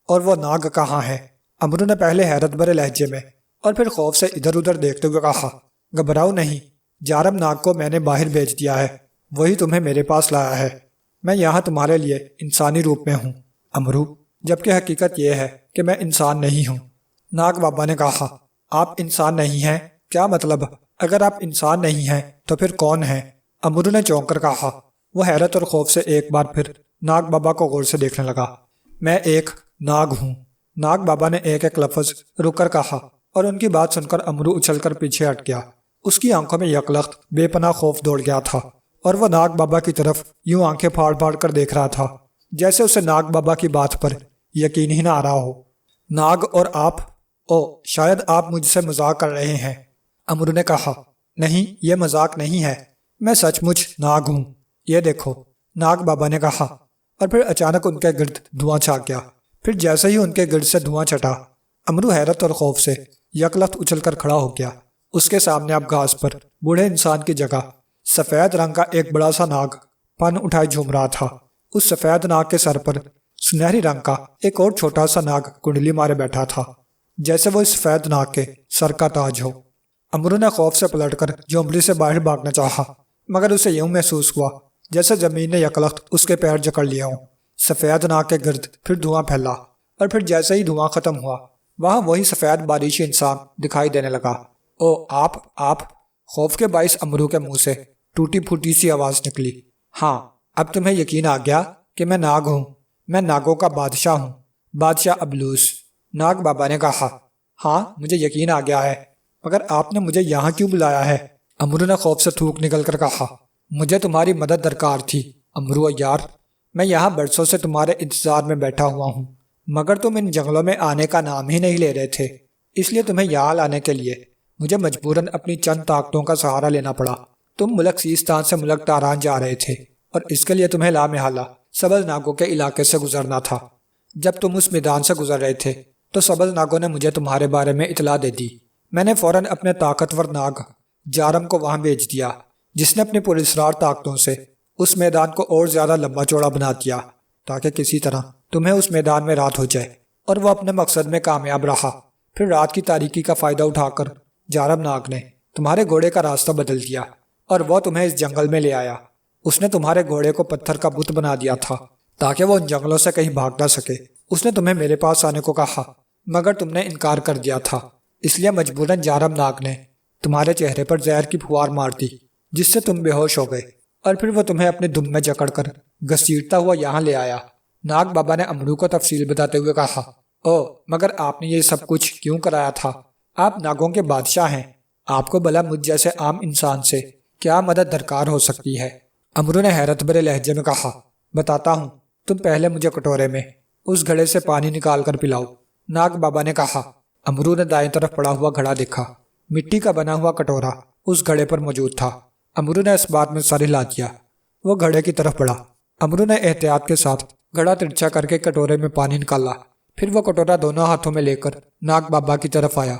اور وہ ناگ کہاں ہے؟ امرو نے پہلے حیرت بھرے لہجے میں اور پھر خوف سے ادھر ادھر دیکھتے ہوئے کہا، گھبراؤ نہیں، جارم ناگ کو میں نے باہر بھیج دیا ہے، وہی تمہیں میرے پاس لایا ہے۔ میں یہاں تمہارے لیے انسانی روپ میں ہوں امرو، جبکہ حقیقت یہ ہے کہ میں انسان نہیں ہوں۔ ناگ بابا نے کہا، آپ انسان نہیں ہیں؟ کیا مطلب؟ اگر آپ انسان نہیں ہیں تو پھر کون ہیں؟ امرو نے چونک کر کہا۔ وہ حیرت اور خوف سے ایک بار پھر ناگ بابا کو غور سے دیکھنے لگا۔ میں ایک ناگ ہوں، ناگ بابا نے ایک ایک لفظ رک کر کہا، اور ان کی بات سن کر امرو اچھل کر پیچھے ہٹ گیا۔ اس کی آنکھوں میں یکلخت بے پناہ خوف دوڑ گیا تھا، اور وہ ناگ بابا کی طرف یوں آنکھیں پھاڑ پھاڑ کر دیکھ رہا تھا جیسے اسے ناگ بابا کی بات پر یقین ہی نہ آ رہا ہو۔ ناگ اور آپ؟ او، شاید آپ مجھ سے مذاق کر رہے ہیں، امرو نے کہا۔ نہیں، یہ مذاق نہیں ہے، میں سچ مچ ناگ ہوں، یہ دیکھو، ناگ بابا نے کہا، اور پھر اچانک ان کے گرد دھواں چھا گیا۔ پھر جیسے ہی ان کے گرد سے دھواں چھٹا، امرو حیرت اور خوف سے یکلخت اچھل کر کھڑا ہو گیا۔ اس کے سامنے اب گھاس پر بوڑھے انسان کی جگہ سفید رنگ کا ایک بڑا سا ناگ پن اٹھائے جھوم رہا تھا۔ اس سفید ناگ کے سر پر سنہری رنگ کا ایک اور چھوٹا سا ناگ کنڈلی مارے بیٹھا تھا، جیسے وہ اس سفید ناگ کے سر کا تاج ہو۔ امرو نے خوف سے پلٹ کر جھونپڑی سے باہر بھاگنا چاہا، مگر اسے یوں محسوس ہوا جیسے زمین نے یکلخت اس کے پیر جکڑ لیے ہوں۔ سفید ناگ کے گرد پھر دھواں پھیلا، اور پھر جیسے ہی دھواں ختم ہوا وہاں وہی سفید باریشی انسان دکھائی دینے لگا۔ او آپ! خوف کے باعث امرو کے منہ سے ٹوٹی پھوٹی سی آواز نکلی۔ ہاں، اب تمہیں یقین آ گیا کہ میں ناگ ہوں، میں ناگوں کا بادشاہ ہوں، بادشاہ ابلوس، ناگ بابا نے کہا۔ ہاں، مجھے یقین آ گیا ہے، مگر آپ نے مجھے یہاں کیوں بلایا ہے؟ امرو نے خوف سے تھوک نکل کر کہا۔ مجھے تمہاری مدد درکار تھی امرو عیار، میں یہاں برسوں سے تمہارے انتظار میں بیٹھا ہوا ہوں، مگر تم ان جنگلوں میں آنے کا نام ہی نہیں لے رہے تھے، اس لیے تمہیں یہاں لانے کے لیے مجھے مجبوراً اپنی چند طاقتوں کا سہارا لینا پڑا۔ تم ملک سیستان سے ملک تاران جا رہے تھے، اور اس کے لیے تمہیں لامحالہ سبز ناگوں کے علاقے سے گزرنا تھا۔ جب تم اس میدان سے گزر رہے تھے تو سبز ناگوں نے مجھے تمہارے بارے میں اطلاع دے دی۔ میں نے فوراً اپنے طاقتور ناگ جارم کو وہاں بھیج دیا، جس نے اپنی پراسرار طاقتوں سے اس میدان کو اور زیادہ لمبا چوڑا بنا دیا تاکہ کسی طرح تمہیں اس میدان میں رات ہو جائے، اور وہ اپنے مقصد میں کامیاب رہا۔ پھر رات کی تاریکی کا فائدہ اٹھا کر جارم ناگ نے تمہارے گھوڑے کا راستہ بدل دیا، اور وہ تمہیں اس جنگل میں لے آیا۔ اس نے تمہارے گھوڑے کو پتھر کا بت بنا دیا تھا تاکہ وہ ان جنگلوں سے کہیں بھاگ نہ سکے۔ اس نے تمہیں میرے پاس آنے کو کہا، مگر تم نے انکار کر دیا تھا، اس لیے مجبوراً جارم ناگ نے تمہارے چہرے پر زہر کی پھوار مار دی، جس سے تم بے ہوش ہو گئے، اور پھر وہ تمہیں اپنے دم میں جکڑ کر گھسیٹتا ہوا یہاں لے آیا۔ ناگ بابا نے امرو کو تفصیل بتاتے ہوئے کہا، او، مگر آپ نے یہ سب کچھ کیوں کرایا تھا؟ آپ ناگوں کے بادشاہ ہیں، آپ کو بھلا مجھ جیسے عام انسان سے کیا مدد درکار ہو سکتی ہے؟ امرو نے حیرت بھرے لہجے میں کہا، بتاتا ہوں، تم پہلے مجھے کٹورے میں اس گھڑے سے پانی نکال کر پلاؤ، ناگ بابا نے کہا۔ امرو نے دائیں طرف پڑا ہوا گھڑا دیکھا، مٹی کا بنا ہوا کٹورا اس گھڑے پر موجود تھا۔ امرو نے اس بات میں سر ہلا دیا، وہ گھڑے کی طرف بڑھا۔ امرو نے احتیاط کے ساتھ گھڑا ترچھا کر کے کٹورے میں پانی نکالا، پھر وہ کٹورا دونوں ہاتھوں میں لے کر ناگ بابا کی طرف آیا۔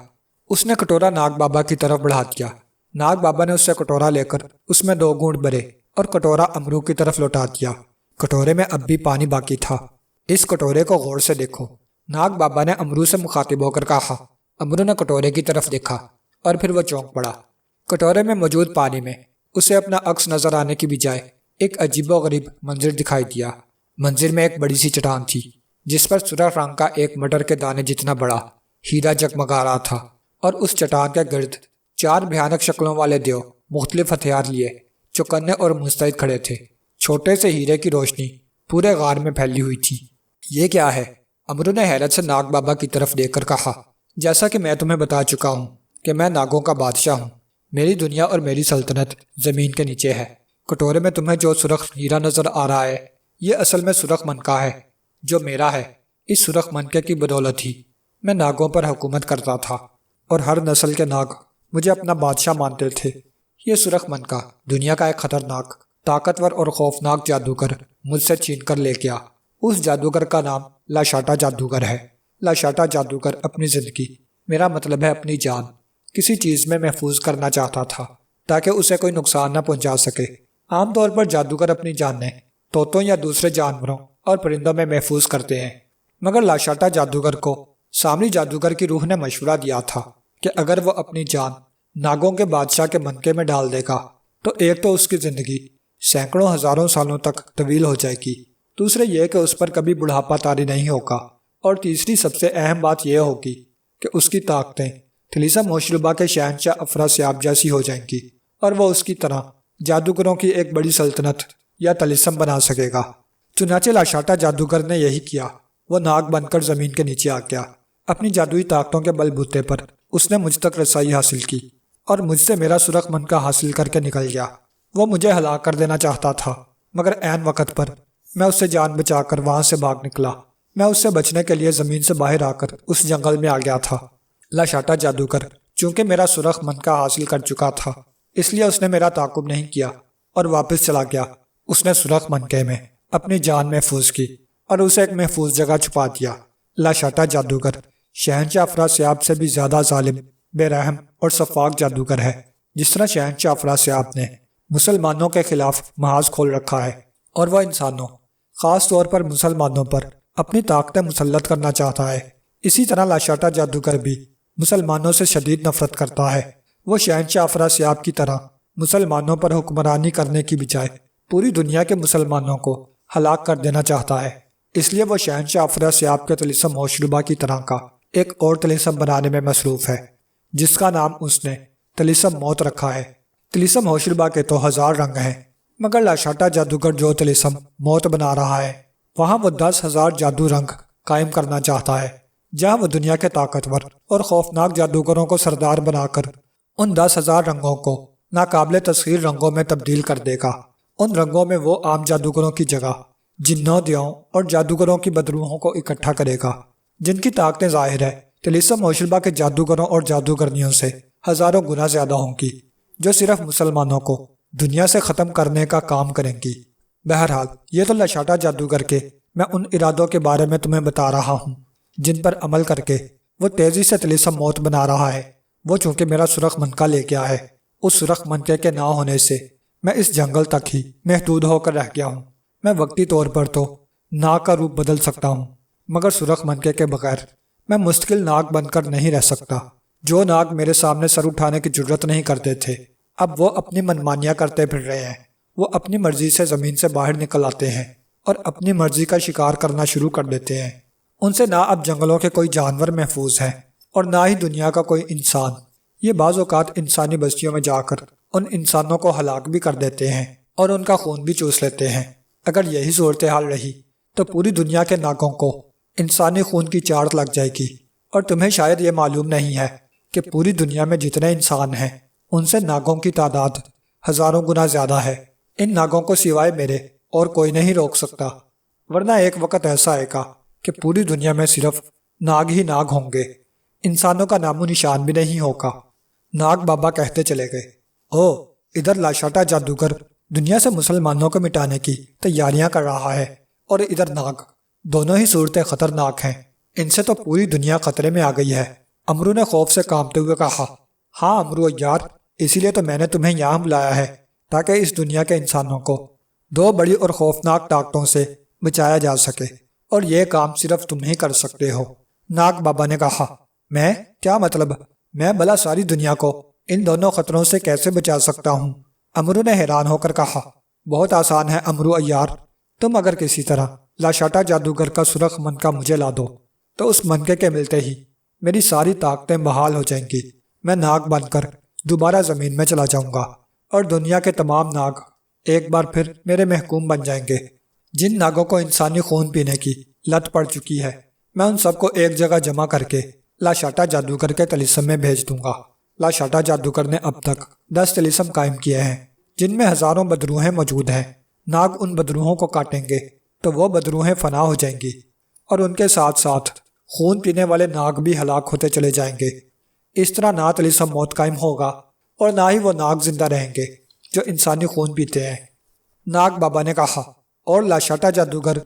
اس نے کٹورا ناگ بابا کی طرف بڑھا دیا۔ ناگ بابا نے اس سے کٹورا لے کر اس میں 2 گھونٹ بھرے اور کٹورا امرو کی طرف لوٹا دیا۔ کٹورے میں اب بھی پانی باقی تھا۔ اس کٹورے کو غور سے دیکھو، ناگ بابا نے امرو سے مخاطب ہو کر کہا۔ امرو نے کٹورے کی طرف دیکھا اور پھر وہ چونک پڑا۔ کٹورے میں موجود پانی میں اسے اپنا عکس نظر آنے کی بجائے ایک عجیب و غریب منظر دکھائی دیا۔ منظر میں ایک بڑی سی چٹان تھی جس پر سرخ رنگ کا ایک مٹر کے دانے جتنا بڑا ہیرا جگمگا رہا تھا، اور اس چٹان کے گرد 4 بھیانک شکلوں والے دیو مختلف ہتھیار لیے چوکنے اور مستعد کھڑے تھے۔ چھوٹے سے ہیرے کی روشنی پورے غار میں پھیلی ہوئی تھی۔ یہ کیا ہے؟ امرو نے حیرت سے ناگ بابا کی طرف دیکھ کر کہا، جیسا کہ میں تمہیں بتا چکا ہوں کہ میں ناگوں کا بادشاہ ہوں۔ میری دنیا اور میری سلطنت زمین کے نیچے ہے۔ کٹورے میں تمہیں جو سرخ ہیرا نظر آ رہا ہے، یہ اصل میں سرخ منکا ہے جو میرا ہے۔ اس سرخ منکے کی بدولت ہی میں ناگوں پر حکومت کرتا تھا اور ہر نسل کے ناگ مجھے اپنا بادشاہ مانتے تھے۔ یہ سرخ منکا دنیا کا ایک خطرناک، طاقتور اور خوفناک جادوگر مجھ سے چھین کر لے گیا۔ اس جادوگر کا نام لاشاٹا جادوگر ہے۔ لاشاٹا جادوگر اپنی زندگی، میرا مطلب ہے اپنی جان، کسی چیز میں محفوظ کرنا چاہتا تھا تاکہ اسے کوئی نقصان نہ پہنچا سکے۔ عام طور پر جادوگر اپنی جانیں طوطوں یا دوسرے جانوروں اور پرندوں میں محفوظ کرتے ہیں، مگر لاشاٹا جادوگر کو سامری جادوگر کی روح نے مشورہ دیا تھا کہ اگر وہ اپنی جان ناگوں کے بادشاہ کے منکے میں ڈال دے گا تو ایک تو اس کی زندگی سینکڑوں ہزاروں سالوں تک طویل ہو جائے گی، دوسرے یہ کہ اس پر کبھی بڑھاپا طاری نہیں ہوگا، اور تیسری سب سے اہم بات یہ ہوگی کہ اس کی طاقتیں طلیسم ہوشربا کے شہنشاہ افراسیاب جیسی ہو جائیں گی اور وہ اس کی طرح جادوگروں کی ایک بڑی سلطنت یا طلیسم بنا سکے گا۔ چنانچہ لاشاٹا جادوگر نے یہی کیا۔ وہ ناگ بن کر زمین کے نیچے آ گیا۔ اپنی جادوئی طاقتوں کے بل بوتے پر اس نے مجھ تک رسائی حاصل کی اور مجھ سے میرا سرخ منکا حاصل کر کے نکل گیا۔ وہ مجھے ہلاک کر دینا چاہتا تھا، مگر عین وقت پر میں اس سے جان بچا کر وہاں سے بھاگ نکلا۔ میں اس سے بچنے کے لیے زمین سے باہر آ کر اس جنگل میں آ گیا تھا۔ لاشاٹا جادوگر چونکہ میرا سرخ منکا حاصل کر چکا تھا، اس لیے اس نے میرا تعاقب نہیں کیا اور واپس چلا گیا۔ اس نے سرخ منکے میں اپنی جان محفوظ کی اور اسے ایک محفوظ جگہ چھپا دیا۔ لاشاٹا جادوگر شہنشاہ افراسیاب سے بھی زیادہ ظالم، بے رحم اور شفاق جادوگر ہے۔ جس طرح شہنشاہ افراسیاب نے مسلمانوں کے خلاف محاذ کھول رکھا ہے اور وہ انسانوں، خاص طور پر مسلمانوں پر اپنی طاقتیں مسلط کرنا چاہتا ہے، اسی طرح لاشاٹا جادوگر بھی مسلمانوں سے شدید نفرت کرتا ہے۔ وہ شہنشاہ افراسیاب کی طرح مسلمانوں پر حکمرانی کرنے کی بجائے پوری دنیا کے مسلمانوں کو ہلاک کر دینا چاہتا ہے۔ اس لیے وہ شہنشاہ افراسیاب کے طلیسم ہوشربا کی طرح کا ایک اور طلیسم بنانے میں مصروف ہے، جس کا نام اس نے طلیسم موت رکھا ہے۔ طلیسم ہوشربا کے تو 1000 رنگ ہیں، مگر لاشاٹا جادوگر جو طلیسم موت بنا رہا ہے، وہاں وہ 10,000 جادو رنگ قائم کرنا چاہتا ہے، جہاں وہ دنیا کے طاقتور اور خوفناک جادوگروں کو سردار بنا کر ان 10,000 رنگوں کو ناقابل تسخیر رنگوں میں تبدیل کر دے گا۔ ان رنگوں میں وہ عام جادوگروں کی جگہ جنوں، دیوں اور جادوگروں کی بدروحوں کو اکٹھا کرے گا، جن کی طاقتیں ظاہر ہے طلیسم ہوشربا کے جادوگروں اور جادوگرنیوں سے ہزاروں گنا زیادہ ہوں گی، جو صرف مسلمانوں کو دنیا سے ختم کرنے کا کام کریں گی۔ بہرحال یہ تو لاشاٹا جادوگر کے میں ان ارادوں کے بارے میں تمہیں بتا رہا ہوں جن پر عمل کر کے وہ تیزی سے طلیسم موت بنا رہا ہے۔ وہ چونکہ میرا سرخ منکا لے گیا ہے، اس سرخ منکے کے نہ ہونے سے میں اس جنگل تک ہی محدود ہو کر رہ گیا ہوں۔ میں وقتی طور پر تو ناگ کا روپ بدل سکتا ہوں، مگر سرخ منکے کے بغیر میں مستقل ناگ بن کر نہیں رہ سکتا۔ جو ناگ میرے سامنے سر اٹھانے کی جرت نہیں کرتے تھے، اب وہ اپنی منمانیاں کرتے پھر رہے ہیں۔ وہ اپنی مرضی سے زمین سے باہر نکل آتے ہیں اور اپنی مرضی کا شکار کرنا شروع کر دیتے ہیں۔ ان سے نہ اب جنگلوں کے کوئی جانور محفوظ ہیں اور نہ ہی دنیا کا کوئی انسان۔ یہ بعض اوقات انسانی بستیوں میں جا کر ان انسانوں کو ہلاک بھی کر دیتے ہیں اور ان کا خون بھی چوس لیتے ہیں۔ اگر یہی صورتحال رہی تو پوری دنیا کے ناگوں کو انسانی خون کی چاڑ لگ جائے گی، اور تمہیں شاید یہ معلوم نہیں ہے کہ پوری دنیا میں جتنے انسان ہیں ان سے ناگوں کی تعداد ہزاروں گنا زیادہ ہے۔ ان ناگوں کو سوائے میرے اور کوئی نہیں روک سکتا، ورنہ ایک وقت ایسا آئے گا کہ پوری دنیا میں صرف ناگ ہی ناگ ہوں گے، انسانوں کا نام و نشان بھی نہیں ہوگا۔ ناگ بابا کہتے چلے گئے، ادھر لاشاٹا جادوگر دنیا سے مسلمانوں کو مٹانے کی تیاریاں کر رہا ہے، اور ادھر ناگ، دونوں ہی صورتیں خطرناک ہیں، ان سے تو پوری دنیا خطرے میں آ گئی ہے۔ امرو نے خوف سے کانپتے ہوئے کہا، ہاں امرو یار، اسی لیے تو میں نے تمہیں یہاں بلایا ہے، تاکہ اس دنیا کے انسانوں کو 2 بڑی اور خوفناک طاقتوں سے بچایا جا سکے، اور یہ کام صرف تم ہی کر سکتے ہو۔ ناگ بابا نے کہا، میں کیا مطلب؟ میں بھلا ساری دنیا کو ان دونوں خطروں سے کیسے بچا سکتا ہوں؟ امرو نے حیران ہو کر کہا، بہت آسان ہے امرو عیار، تم اگر کسی طرح لاشاٹا جادوگر کا سرخ منکا مجھے لا دو تو اس منکے کے ملتے ہی میری ساری طاقتیں بحال ہو جائیں گی۔ میں ناگ بن کر دوبارہ زمین میں چلا جاؤں گا اور دنیا کے تمام ناگ ایک بار پھر میرے محکوم بن جائیں گے۔ جن ناگوں کو انسانی خون پینے کی لت پڑ چکی ہے، میں ان سب کو ایک جگہ جمع کر کے لاشاٹا جادوگر کے طلسم میں بھیج دوں گا۔ لاشاٹا جادوگر نے اب تک 10 طلسم قائم کیے ہیں، جن میں ہزاروں بدروہیں موجود ہیں۔ ناگ ان بدروہوں کو کاٹیں گے تو وہ بدروہیں فنا ہو جائیں گی، اور ان کے ساتھ ساتھ خون پینے والے ناگ بھی ہلاک ہوتے چلے جائیں گے۔ اس طرح نہ طلسم موت قائم ہوگا اور نہ ہی وہ ناگ زندہ رہیں گے جو انسانی خون پیتے ہیں۔ ناگ بابا نے کہا، اور لاشاٹا جادوگر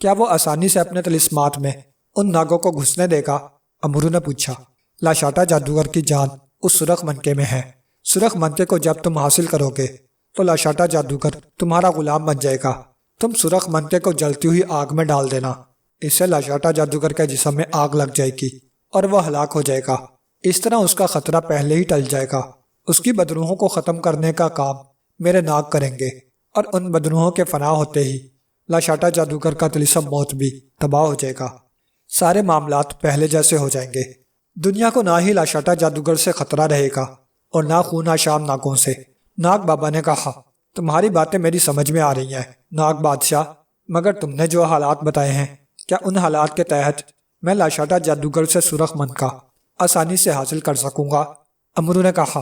کیا وہ آسانی سے اپنے طلسمات میں ان ناگوں کو گھسنے دے گا؟ امرو نے پوچھا۔ لاشاٹا جادوگر کی جان اس سرخ منکے میں ہے۔ سرخ منکے کو جب تم حاصل کرو گے تو لاشاٹا جادوگر تمہارا غلام بن جائے گا۔ تم سرخ منکے کو جلتی ہوئی آگ میں ڈال دینا، اس سے لاشاٹا جادوگر کے جسم میں آگ لگ جائے گی اور وہ ہلاک ہو جائے گا۔ اس طرح اس کا خطرہ پہلے ہی ٹل جائے گا۔ اس کی بدروہوں کو ختم کرنے کا کام میرے ناگ کریں گے، اور ان بدروہوں کے فنا ہوتے ہی لاشاٹا جادوگر کا طلسم موت بھی تباہ ہو جائے گا۔ سارے معاملات پہلے جیسے ہو جائیں گے۔ دنیا کو نہ ہی لاشاٹا جادوگر سے خطرہ رہے گا اور نہ خون آشام ناگوں سے۔ ناگ بابا نے کہا، تمہاری باتیں میری سمجھ میں آ رہی ہیں ناگ بادشاہ، مگر تم نے جو حالات بتائے ہیں، کیا ان حالات کے تحت میں لاشاٹا جادوگر سے سرخ منکا آسانی سے حاصل کر سکوں گا؟ امرو نے کہا،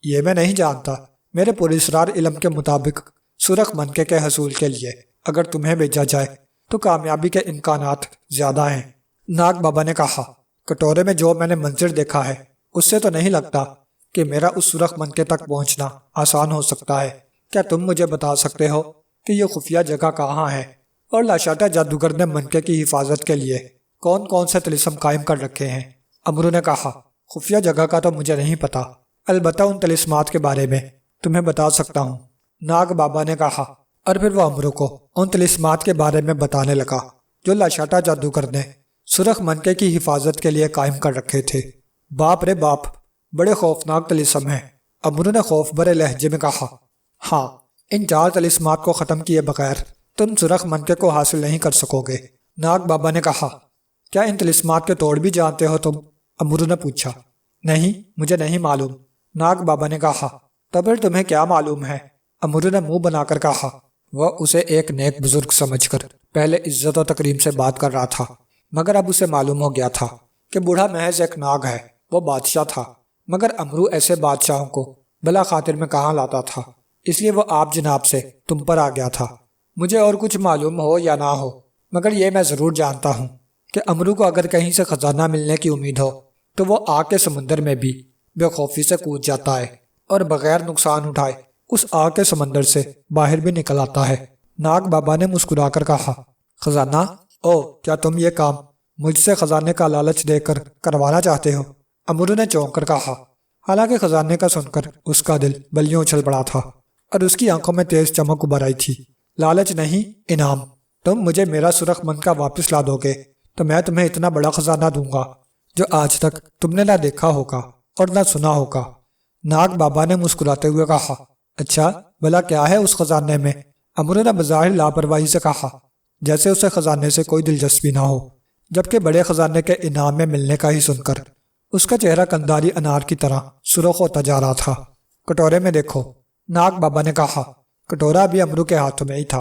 یہ میں نہیں جانتا۔ میرے پراسرار علم کے مطابق سرخ منکے کے حصول کے لیے اگر تمہیں بھیجا جائے تو کامیابی کے امکانات زیادہ ہیں۔ ناگ بابا نے کہا، کٹورے میں جو میں نے منظر دیکھا ہے اس سے تو نہیں لگتا کہ میرا اس سرخ منکے تک پہنچنا آسان ہو سکتا ہے۔ کیا تم مجھے بتا سکتے ہو کہ یہ خفیہ جگہ کہاں ہے، اور لاشاٹا جادوگر نے منکے کی حفاظت کے لیے کون کون سے طلسم قائم کر رکھے ہیں؟ امرو نے کہا، خفیہ جگہ کا تو مجھے نہیں پتا، البتہ ان طلسمات کے بارے میں تمہیں بتا سکتا ہوں۔ ناگ بابا نے کہا، اور پھر وہ امرو کو ان طلسمات کے بارے میں بتانے لگا جو لاشاٹا جادوگر نے سرخ منکے کی حفاظت کے لیے قائم کر رکھے تھے۔ باپ رے باپ، بڑے خوفناک طلسم ہیں، امرو نے خوف بھرے لہجے میں کہا۔ ہاں، ان 4 طلسمات کو ختم کیے بغیر تم سرخ منکے کو حاصل نہیں کر سکو گے۔ ناگ بابا نے کہا، کیا ان طلسمات کے توڑ بھی جانتے ہو تم؟ امرو نے پوچھا۔ نہیں، مجھے نہیں معلوم۔ ناگ بابا نے کہا، تو پھر تمہیں کیا معلوم ہے؟ امرو نے منہ بنا کر کہا۔ وہ اسے ایک نیک بزرگ سمجھ کر پہلے عزت و تکریم سے بات کر رہا تھا، مگر اب اسے معلوم ہو گیا تھا کہ بوڑھا محض ایک ناگ ہے، وہ بادشاہ تھا، مگر امرو ایسے بادشاہوں کو بلا خاطر میں کہاں لاتا تھا، اس لیے وہ آپ جناب سے تم پر آ گیا تھا۔ مجھے اور کچھ معلوم ہو یا نہ ہو، مگر یہ میں ضرور جانتا ہوں کہ امرو کو اگر کہیں سے خزانہ ملنے کی امید ہو تو وہ آگ کے سمندر میں بھی بے خوفی سے کود جاتا ہے اور بغیر نقصان اٹھائے اس آگ کے سمندر سے باہر بھی نکل آتا ہے۔ ناگ بابا نے مسکرا کر کہا، خزانہ؟ او، کیا تم یہ کام مجھ سے خزانے کا لالچ دے کر کروانا چاہتے ہو؟ امرو نے چونک کر کہا، حالانکہ خزانے کا سن کر اس کا دل بلیوں اچھل پڑا تھا اور اس کی آنکھوں میں تیز چمک ابھر آئی تھی۔ لالچ نہیں، انعام۔ تم مجھے میرا سرخ منکا واپس لا دو گے تو میں تمہیں اتنا بڑا خزانہ دوں گا جو آج تک تم نے نہ دیکھا ہوگا اور نہ سنا ہوگا۔ ناگ بابا نے مسکراتے ہوئے کہا، اچھا، بھلا کیا ہے اس خزانے میں؟ امرو نے بظاہر لاپرواہی سے کہا، جیسے اسے خزانے سے کوئی دلچسپی نہ ہو، جبکہ بڑے خزانے کے انعام میں ملنے کا ہی سن کر اس کا چہرہ کنداری انار کی طرح سرخ ہوتا جا رہا تھا۔ کٹورے میں دیکھو، ناگ بابا نے کہا۔ کٹورا بھی امرو کے ہاتھوں میں ہی تھا۔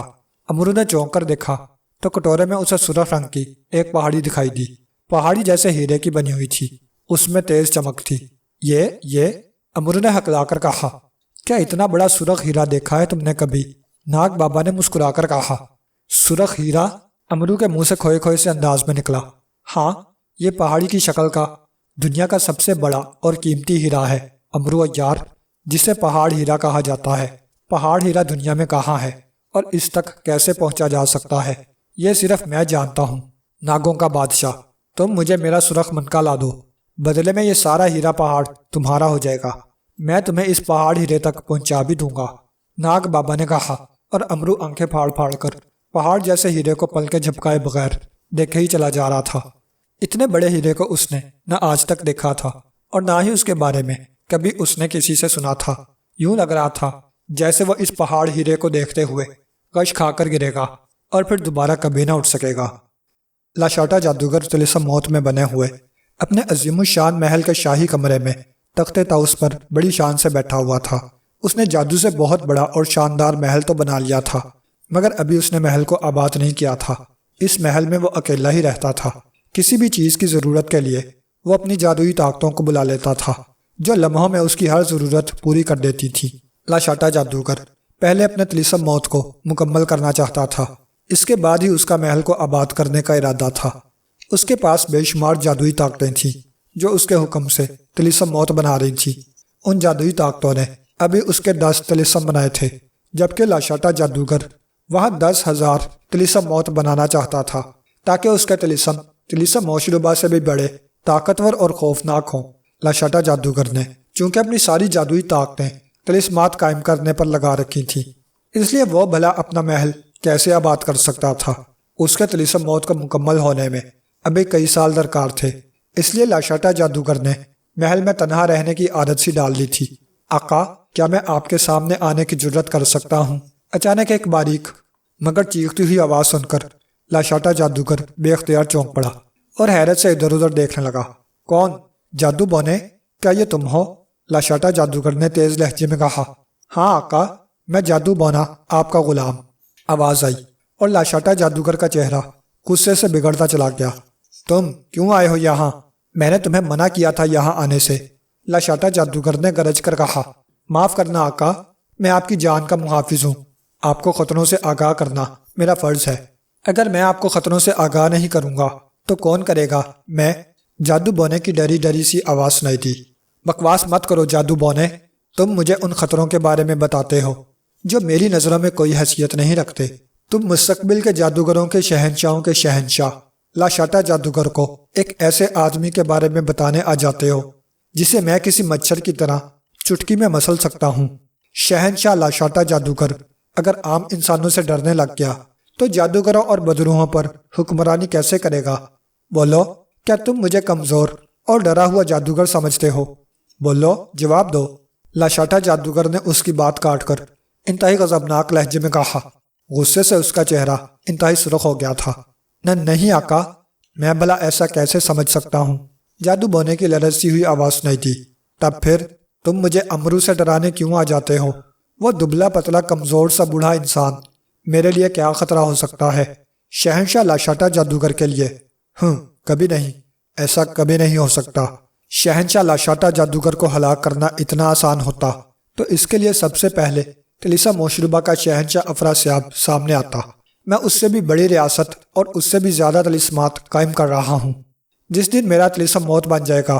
امرو نے چونک کر دیکھا تو کٹورے میں اسے سرخ رنگ کی ایک پہاڑی دکھائی دی۔ پہاڑی جیسے ہیرے کی بنی ہوئی تھی، اس میں تیز چمک تھی۔ یہ امرو نے ہکلا کر کہا، کیا اتنا بڑا سرخ ہیرا دیکھا ہے تم نے کبھی؟ ناگ بابا نے مسکرا کر کہا، سرخ ہیرا؟ امرو کے منہ سے کھوئے کھوئے سے انداز میں نکلا، ہاں، یہ پہاڑی کی شکل کا دنیا کا سب سے بڑا اور قیمتی ہیرا ہے امرو عیار، جسے پہاڑ ہیرا کہا جاتا ہے۔ پہاڑ ہیرا دنیا میں کہاں ہے اور اس تک کیسے پہنچا جا سکتا ہے، یہ صرف میں جانتا ہوں۔ ناگوں کا بادشاہ، تم مجھے میرا سرخ منکا لا دو، بدلے میں یہ سارا ہیرا پہاڑ تمہارا ہو جائے گا۔ میں تمہیں اس پہاڑ ہیرے تک پہنچا بھی دوں گا۔ ناگ بابا نے کہا، اور امرو آنکھیں پھاڑ پھاڑ کر پہاڑ جیسے ہیرے کو پل کے جھپکائے بغیر دیکھے ہی چلا جا رہا تھا۔ اتنے بڑے ہیرے کو اس نے نہ آج تک دیکھا تھا اور نہ ہی اس کے بارے میں کبھی اس نے کسی سے سنا تھا۔ یوں لگ رہا تھا جیسے وہ اس پہاڑ ہیرے کو دیکھتے ہوئے غش کھا کر گرے گا اور پھر دوبارہ کبھی نہ اٹھ سکے گا۔ لاشاٹا جادوگر طلسم موت میں بنے ہوئے اپنے عظیم الشان محل کے شاہی کمرے میں تخت طاؤس پر بڑی شان سے بیٹھا ہوا تھا۔ اس نے جادو سے بہت بڑا اور شاندار محل تو بنا لیا تھا، مگر ابھی اس نے محل کو آباد نہیں کیا تھا۔ اس محل میں وہ اکیلا ہی رہتا تھا۔ کسی بھی چیز کی ضرورت کے لیے وہ اپنی جادوئی طاقتوں کو بلا لیتا تھا، جو لمحوں میں اس کی ہر ضرورت پوری کر دیتی تھی۔ لاشاٹا جادوگر پہلے اپنے طلسم موت کو مکمل کرنا چاہتا تھا، اس کے بعد ہی اس کا محل کو آباد کرنے کا ارادہ تھا۔ اس کے پاس بے شمار جادوئی طاقتیں تھیں جو اس کے حکم سے طلسم موت بنا رہی تھی۔ ان جادوئی طاقتوں نے ابھی اس کے 10 طلسم بنائے تھے، جبکہ لاشاٹا جادوگر وہاں 10,000 طلسم موت بنانا چاہتا تھا، تاکہ اس کے طلسم موشروبا سے بھی بڑے، طاقتور اور خوفناک ہوں۔ لاشاٹا جادوگر نے چونکہ اپنی ساری جادوئی طاقتیں طلسمات قائم کرنے پر لگا رکھی تھیں، اس لیے وہ بھلا اپنا محل کیسے آباد کر سکتا تھا؟ اس کے طلسم موت کو مکمل ہونے میں ابھی کئی سال درکار تھے، اس لیے لاشاٹا جادوگر نے محل میں تنہا رہنے کی عادت سی ڈال لی تھی۔ آقا، کیا میں آپ کے سامنے آنے کی جرت کر سکتا ہوں؟ اچانک ایک باریک مگر چیختی ہوئی آواز سن کر لاشاٹا جادوگر بے اختیار چونک پڑا اور حیرت سے ادھر ادھر دیکھنے لگا۔ کون؟ جادو بونے، کیا یہ تم ہو؟ لاشاٹا جادوگر نے تیز لہجے میں کہا۔ ہاں آقا، میں جادو بونا، آپ کا غلام، آواز آئی، اور لاشاٹا جادوگر کا چہرہ غصے سے بگڑتا چلا گیا۔ تم کیوں آئے ہو یہاں؟ میں نے تمہیں منع کیا تھا یہاں آنے سے، لاشاٹا جادوگر نے گرج کر کہا۔ معاف کرنا آقا، میں آپ کی جان کا محافظ ہوں، آپ کو خطروں سے آگاہ کرنا میرا فرض ہے۔ اگر میں آپ کو خطروں سے آگاہ نہیں کروں گا تو کون کرے گا؟ میں، جادو بونے کی ڈری ڈری سی آواز سنائی دی۔ بکواس مت کرو جادو بونے، تم مجھے ان خطروں کے بارے میں بتاتے ہو جو میری نظروں میں کوئی حیثیت نہیں رکھتے۔ تم مستقبل کے جادوگروں کے شہنشاہوں کے شہنشاہ لاشاٹا جادوگر کو ایک ایسے آدمی کے بارے میں بتانے آ جاتے ہو جسے میں کسی مچھر کی طرح چٹکی میں مسل سکتا ہوں۔ شہنشاہ لاشاٹا جادوگر اگر عام انسانوں سے ڈرنے لگ گیا تو جادوگروں اور بدروحوں پر حکمرانی کیسے کرے گا؟ بولو، کیا تم مجھے کمزور اور ڈرا ہوا جادوگر سمجھتے ہو؟ بولو، جواب دو۔ لاشاٹا جادوگر نے اس کی بات کاٹ کر انتہائی غضبناک لہجے میں کہا۔ غصے سے اس کا چہرہ انتہائی سرخ ہو گیا تھا۔ نہیں آقا، میں بھلا ایسا کیسے سمجھ سکتا ہوں؟ جادو بونے کی لرزتی ہوئی آواز سنائی دی۔ تب پھر تم مجھے امرو سے ڈرانے کیوں آ جاتے ہو؟ وہ دبلا پتلا کمزور سا بوڑھا انسان، میرے لیے کیا خطرہ ہو سکتا ہے؟ شہنشاہ لاشاٹا جادوگر کے لیے کبھی نہیں، ایسا کبھی نہیں ہو سکتا۔ شہنشاہ لاشاٹا جادوگر کو ہلاک کرنا اتنا آسان ہوتا تو اس کے لیے سب سے پہلے طلسم موشروبا کا شہنشاہ افراسیاب سامنے آتا۔ میں اس سے بھی بڑی ریاست اور اس سے بھی زیادہ طلسمات قائم کر رہا ہوں۔ جس دن میرا طلسم موت بن جائے گا،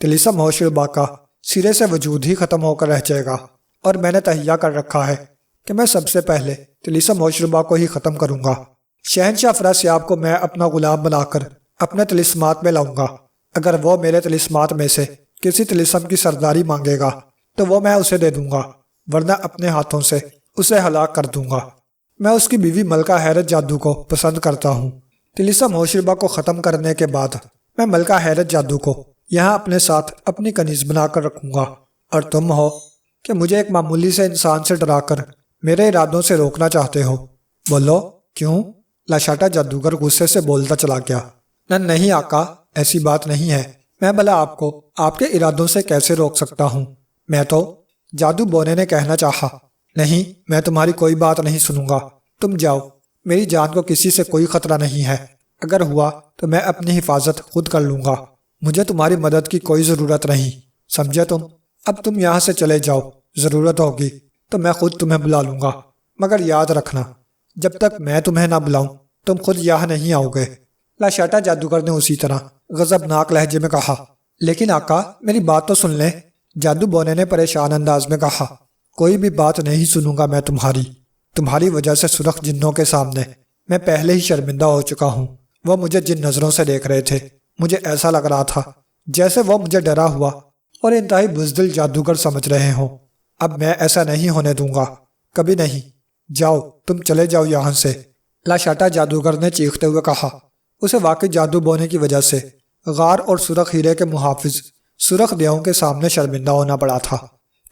طلسم موشروبا کا سرے سے وجود ہی ختم ہو کر رہ جائے گا، اور میں نے تہیہ کر رکھا ہے کہ میں سب سے پہلے طلسم موشروبا کو ہی ختم کروں گا۔ شہنشاہ افراسیاب کو میں اپنا غلام بنا کر اپنے طلسمات میں لاؤں گا۔ اگر وہ میرے طلسمات میں سے کسی طلسم کی سرداری مانگے گا تو وہ میں اسے دے دوں گا، ورنہ اپنے ہاتھوں سے اسے ہلاک کر دوں گا۔ میں اس کی بیوی ملکہ حیرت جادو کو پسند کرتا ہوں۔ طلسم موشروبا کو ختم کرنے کے بعد میں ملکہ حیرت جادو کو یہاں اپنے ساتھ اپنی کنیز بنا کر رکھوں گا، اور تم ہو کہ مجھے ایک معمولی سے انسان سے ڈرا کر میرے ارادوں سے روکنا چاہتے ہو۔ بولو، کیوں؟ لاشاٹا جادوگر غصے سے بولتا چلا گیا۔ نہیں آقا، ایسی بات نہیں ہے، میں بھلا آپ کو آپ کے ارادوں سے کیسے روک سکتا ہوں؟ میں تو، جادو بونے نے کہنا چاہا۔ نہیں، میں تمہاری کوئی بات نہیں سنوں گا، تم جاؤ، میری جان کو کسی سے کوئی خطرہ نہیں ہے، اگر ہوا تو میں اپنی حفاظت خود کر لوں گا، مجھے تمہاری مدد کی کوئی ضرورت نہیں، سمجھے تم؟ اب تم یہاں سے چلے جاؤ، ضرورت ہوگی تو میں خود تمہیں بلا لوں گا، مگر یاد رکھنا جب تک میں تمہیں نہ بلاؤں تم خود یہاں نہیں آؤ گے۔ لاشاٹا جادوگر نے اسی طرح غضبناک لہجے میں کہا۔ لیکن آقا، میری بات تو سن لیں، جادو بونے نے پریشان انداز میں کہا۔ کوئی بھی بات نہیں سنوں گا میں تمہاری وجہ سے سرخ جنوں کے سامنے میں پہلے ہی شرمندہ ہو چکا ہوں۔ وہ مجھے جن نظروں سے دیکھ رہے تھے، مجھے ایسا لگ رہا تھا جیسے وہ مجھے ڈرا ہوا اور انتہائی بزدل جادوگر سمجھ رہے ہوں۔ اب میں ایسا نہیں ہونے دوں گا، کبھی نہیں۔ جاؤ، تم چلے جاؤ یہاں سے، لاشاٹا جادوگر نے چیختے ہوئے کہا۔ اسے واقعی جادو بونے کی وجہ سے غار اور سرخ ہیرے کے محافظ سرخ دیوں کے سامنے شرمندہ ہونا پڑا تھا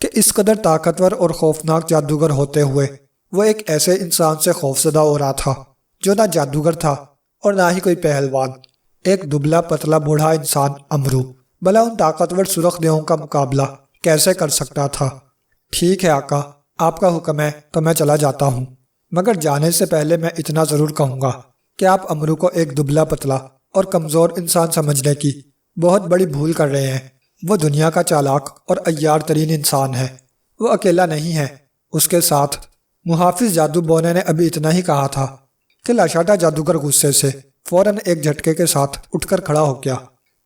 کہ اس قدر طاقتور اور خوفناک جادوگر ہوتے ہوئے وہ ایک ایسے انسان سے خوفزدہ ہو رہا تھا جو نہ جادوگر تھا اور نہ ہی کوئی پہلوان، ایک دبلا پتلا بوڑھا انسان امرو، بھلا ان طاقتور سرخ دیوں کا مقابلہ کیسے کر سکتا تھا؟ ٹھیک ہے آقا، آپ کا حکم ہے تو میں چلا جاتا ہوں، مگر جانے سے پہلے میں اتنا ضرور کہوں گا کہ آپ امرو کو ایک دبلا پتلا اور کمزور انسان سمجھنے کی بہت بڑی بھول کر رہے ہیں۔ وہ دنیا کا چالاک اور عیار ترین انسان ہے۔ وہ اکیلا نہیں ہے، اس کے ساتھ محافظ جادو بونے نے ابھی اتنا ہی کہا تھا کہ لاشاٹا جادوگر غصے سے فوراً ایک جھٹکے کے ساتھ اٹھ کر کھڑا ہو گیا۔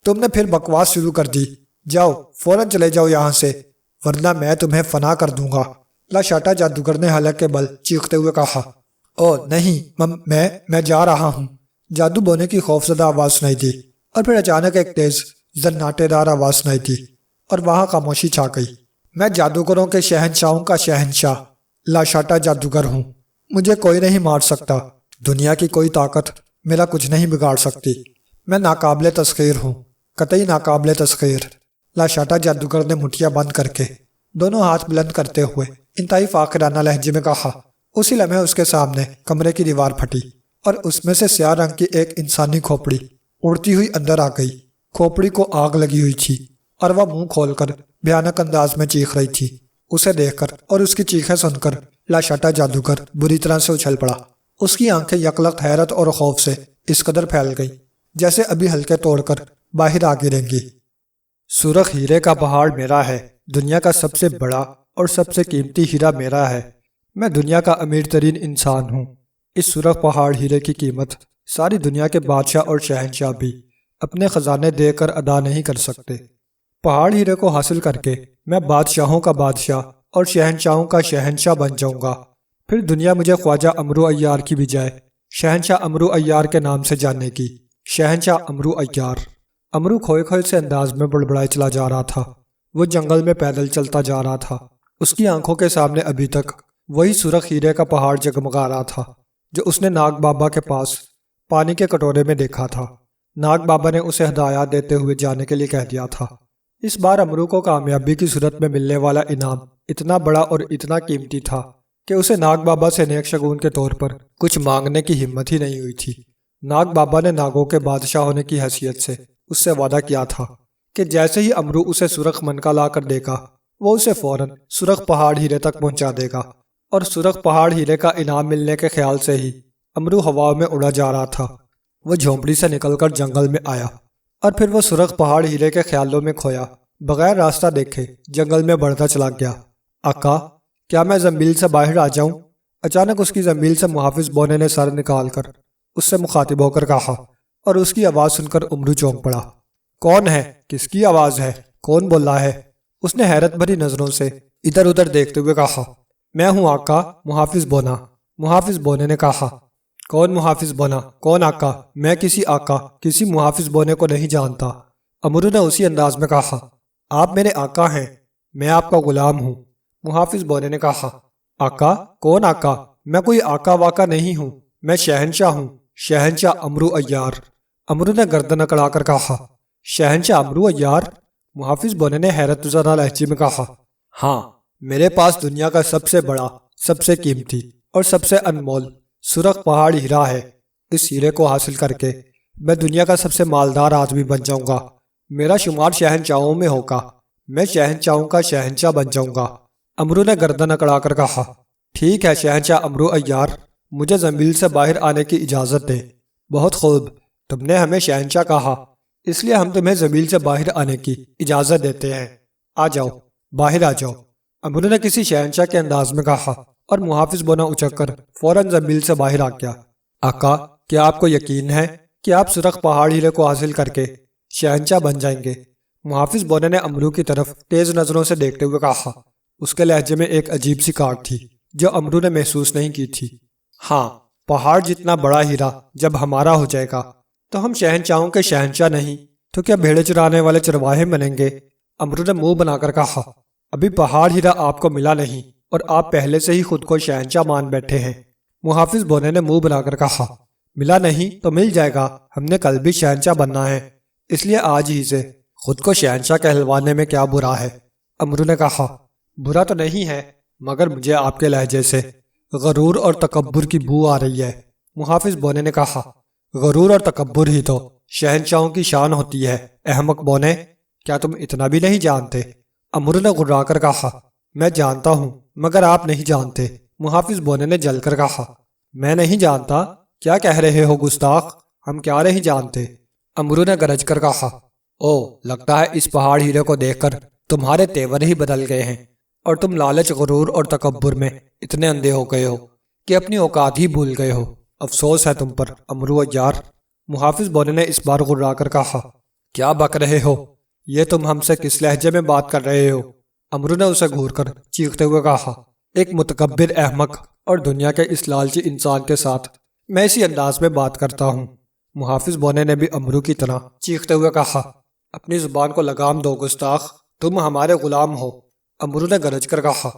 تم نے پھر بکواس شروع کر دی، جاؤ فوراً چلے جاؤ یہاں سے، ورنہ میں تمہیں فنا کر دوں گا۔ لاشاٹا جادوگر نے حلق کے بل چیختے ہوئے کہا، او نہیں، میں جا رہا ہوں۔ جادو بونے کی خوفزدہ آواز سنائی دی اور پھر اچانک ایک تیز زناٹے دار آواز سنائی دی اور وہاں خاموشی چھا گئی۔ میں جادوگروں کے شہنشاہوں کا شہنشاہ لاشاٹا جادوگر ہوں، مجھے کوئی نہیں مار سکتا، دنیا کی کوئی طاقت میرا کچھ نہیں بگاڑ سکتی، میں ناقابل تسخیر ہوں، قطعی ناقابل تسخیر۔ لاشاٹا جادوگر نے مٹھیاں بند کر کے دونوں ہاتھ بلند کرتے ہوئے انتہائی فاخرانہ لہجے میں کہا۔ اسی لمحے اس کے سامنے کمرے کی دیوار پھٹی اور اس میں سے سیاہ رنگ کی ایک انسانی کھوپڑی اڑتی ہوئی اندر آ گئی۔ کھوپڑی کو آگ لگی ہوئی تھی اور وہ منہ کھول کر بھیانک انداز میں چیخ رہی تھی۔ اسے دیکھ کر اور اس کی چیخیں سن کر لاشاٹا جادوگر بری طرح سے اچھل پڑا۔ اس کی آنکھیں یکلخت حیرت اور خوف سے اس قدر پھیل گئیں جیسے ابھی ہلکے توڑ کر باہر آ گریں گی۔ سرخ ہیرے کا پہاڑ میرا ہے، دنیا کا سب سے بڑا اور سب سے قیمتی ہیرا میرا ہے، میں دنیا کا امیر ترین انسان ہوں۔ اس سرخ پہاڑ ہیرے کی قیمت ساری دنیا کے بادشاہ اور شہنشاہ بھی اپنے خزانے دے کر ادا نہیں کر سکتے۔ پہاڑ ہیرے کو حاصل کر کے میں بادشاہوں کا بادشاہ اور شہنشاہوں کا شہنشاہ بن جاؤں گا۔ پھر دنیا مجھے خواجہ امرو عیار کی بجائے شہنشاہ امرو عیار کے نام سے جاننے کی۔ شہنشاہ امرو عیار۔ امرو کھوئے کھوئے سے انداز میں بڑبڑائے چلا جا رہا تھا۔ وہ جنگل میں پیدل چلتا جا رہا تھا۔ اس کی آنکھوں کے سامنے ابھی تک وہی سرخ ہیرے کا پہاڑ جگمگا رہا تھا جو اس نے ناگ بابا کے پاس پانی کے کٹورے میں دیکھا تھا۔ ناگ بابا نے اسے ہدایات دیتے ہوئے جانے کے لیے کہہ دیا تھا۔ اس بار امرو کو کامیابی کی صورت میں ملنے والا انعام اتنا بڑا اور اتنا قیمتی تھا کہ اسے ناگ بابا سے نیک شگون کے طور پر کچھ مانگنے کی ہمت ہی نہیں ہوئی تھی۔ ناگ بابا نے ناگوں کے بادشاہ ہونے کی حیثیت سے اس سے وعدہ کیا تھا کہ جیسے ہی امرو اسے سرخ منکا لا کر دے گا وہ اسے فوراً سرخ پہاڑ ہیرے تک پہنچا دے گا۔ اور سرخ پہاڑ ہیرے کا انعام ملنے کے خیال سے ہی امرو ہوا میں اڑا جا رہا تھا۔ وہ جھونپڑی سے نکل کر جنگل میں آیا اور پھر وہ سرخ پہاڑ ہیرے کے خیالوں میں کھویا، بغیر راستہ دیکھے جنگل میں بڑھتا چلا گیا۔ آقا، کیا میں زنبیل سے باہر آ جاؤں؟ اچانک اس کی زنبیل سے محافظ بونے نے سر نکال کر اس سے مخاطب ہو کر کہا اور اس کی آواز سن کر امرو چونک پڑا۔ کون ہے؟ کس کی آواز ہے؟ کون بول رہا ہے؟ اس نے حیرت بھری نظروں سے ادھر ادھر دیکھتے ہوئے کہا۔ میں ہوں آقا، محافظ بونا۔ محافظ بونے نے کہا۔ کون محافظ بونا؟ کون آقا؟ میں کسی آقا، کسی محافظ بونے کو نہیں جانتا۔ امرو نے اسی انداز میں کہا۔ آپ میرے آقا ہیں، میں آپ کا غلام ہوں۔ محافظ بونے نے کہا۔ آقا؟ کون آقا؟ میں کوئی آقا واقع نہیں ہوں، میں شہنشاہ ہوں، شہنشاہ امرو عیار۔ امرو نے گردن اکڑا کر کہا۔ شہنشاہ امرو عیار؟ محافظ بونے نے حیرت زدہ لہجے میں کہا۔ ہاں، میرے پاس دنیا کا سب سے بڑا، سب سے قیمتی اور سب سے انمول سرخ پہاڑ ہیرا ہے۔ اس ہیرے کو حاصل کر کے میں دنیا کا سب سے مالدار آدمی بن جاؤں گا، میرا شمار شہنشاہوں میں ہوگا، میں شہنشاہوں کا شہنشاہ بن جاؤں گا۔ امرو نے گردن اکڑا کر کہا۔ ٹھیک ہے شہنشاہ امرو عیار، مجھے زنبیل سے باہر آنے کی اجازت دیں۔ بہت خوب، تم نے ہمیں شہنشاہ کہا، اس لیے ہم تمہیں زنبیل سے باہر آنے کی اجازت دیتے ہیں۔ آ جاؤ، باہر آ جاؤ، امرو نے کسی شہنشاہ کے انداز میں کہا اور محافظ بونا اچک کر فوراً زنبیل سے باہر آ گیا۔ آقا، کیا آپ کو یقین ہے کہ آپ سرخ پہاڑ ہیرے کو حاصل کر کے شہنشاہ بن جائیں گے؟ محافظ بونے نے امرو کی طرف تیز نظروں سے دیکھتے ہوئے کہا۔ اس کے لہجے میں ایک عجیب سی کاٹ تھی جو امرو نے محسوس نہیں کی تھی۔ ہاں، پہاڑ جتنا بڑا ہیرا جب ہمارا ہو جائے گا تو ہم شہنشاہوں کے شہنشاہ نہیں تو کیا بھیڑے چرانے والے چرواہے بنیں گے؟ امرو نے منہ بنا کر کہا۔ ابھی پہاڑ ہیرا آپ کو ملا نہیں اور آپ پہلے سے ہی خود کو شہنشاہ مان بیٹھے ہیں۔ محافظ بونے نے منہ بنا کر کہا۔ ملا نہیں تو مل جائے گا، ہم نے کل بھی شہنشاہ بننا ہے، اس لیے آج ہی سے خود کو شہنشاہ کہلوانے میں کیا برا ہے؟ امرو نے کہا۔ برا تو نہیں ہے، مگر مجھے آپ کے لہجے سے غرور اور تکبر کی بو آ رہی ہے۔ محافظ بونے نے کہا۔ غرور اور تکبر ہی تو شہنشاہوں کی شان ہوتی ہے، احمق بونے، کیا تم اتنا بھی نہیں جانتے؟ امرو نے غرا کر کہا۔ میں جانتا ہوں مگر آپ نہیں جانتے، محافظ بونے نے جل کر کہا۔ میں نہیں جانتا؟ کیا کہہ رہے ہو گستاخ، ہم کیا نہیں جانتے؟ امرو نے گرج کر کہا۔ او، لگتا ہے اس پہاڑ ہیرے کو دیکھ کر تمہارے تیور ہی بدل گئے ہیں، اور تم لالچ، غرور اور تکبر میں اتنے اندھے ہو گئے ہو کہ اپنی اوقات ہی بھول گئے ہو۔ افسوس ہے تم پر امرو عیار، محافظ بونے نے اس بار غرا کر کہا۔ کیا بک رہے ہو؟ یہ تم ہم سے کس لہجے میں بات کر رہے ہو؟ امرو نے اسے گھور کر چیختے ہوئے کہا۔ ایک متکبر احمق اور دنیا کے اس لالچی انسان کے ساتھ میں اسی انداز میں بات کرتا ہوں۔ محافظ بونے نے بھی امرو کی طرح چیختے ہوئے کہا۔ اپنی زبان کو لگام دو گستاخ، تم ہمارے غلام ہو، امرو نے گرج کر کہا۔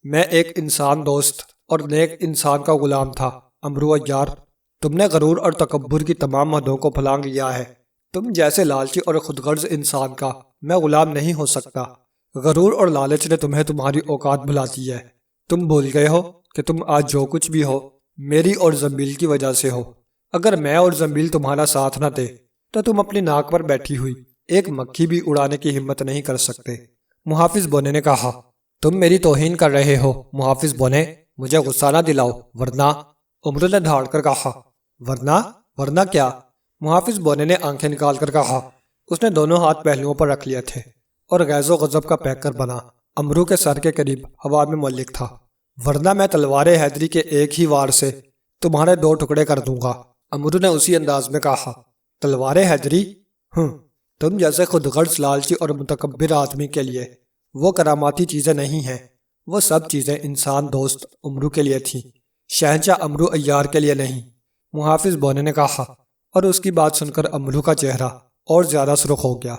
میں ایک انسان دوست اور نیک انسان کا غلام تھا امرو عیار، تم نے غرور اور تکبر کی تمام حدوں کو پھلانگ لیا ہے۔ تم جیسے لالچی اور خود غرض انسان کا میں غلام نہیں ہو سکتا۔ غرور اور لالچ نے تمہیں تمہاری اوقات بھلا دی ہے۔ تم بھول گئے ہو کہ تم آج جو کچھ بھی ہو میری اور زنبیل کی وجہ سے ہو۔ اگر میں اور زنبیل تمہارا ساتھ نہ دے تو تم اپنی ناک پر بیٹھی ہوئی ایک مکھی بھی اڑانے کی ہمت نہیں کر سکتے۔ محافظ بونے نے کہا۔ تم میری توہین کر رہے ہو محافظ بونے، مجھے غصہ نہ دلاؤ ورنہ، امرو نے دھاڑ کر کہا۔ ورنہ کیا؟ محافظ بونے نے آنکھیں نکال کر کہا۔ اس نے دونوں ہاتھ پہلوؤں پر رکھ لیے تھے اور غیظ و غضب کا پیکر بنا امرو کے سر کے قریب ہوا میں معلق تھا۔ ورنہ میں تلوار حیدری کے ایک ہی وار سے تمہارے 2 ٹکڑے کر دوں گا، امرو نے اسی انداز میں کہا۔ تلوار حیدری؟ تم جیسے خود غرض، لالچی اور متکبر آدمی کے لیے وہ کراماتی چیزیں نہیں ہیں، وہ سب چیزیں انسان دوست امرو کے لیے تھیں، شہنشاہ امرو عیار کے لیے نہیں، محافظ بونے نے کہا۔ اور اس کی بات سن کر امرو کا چہرہ اور زیادہ سرخ ہو گیا۔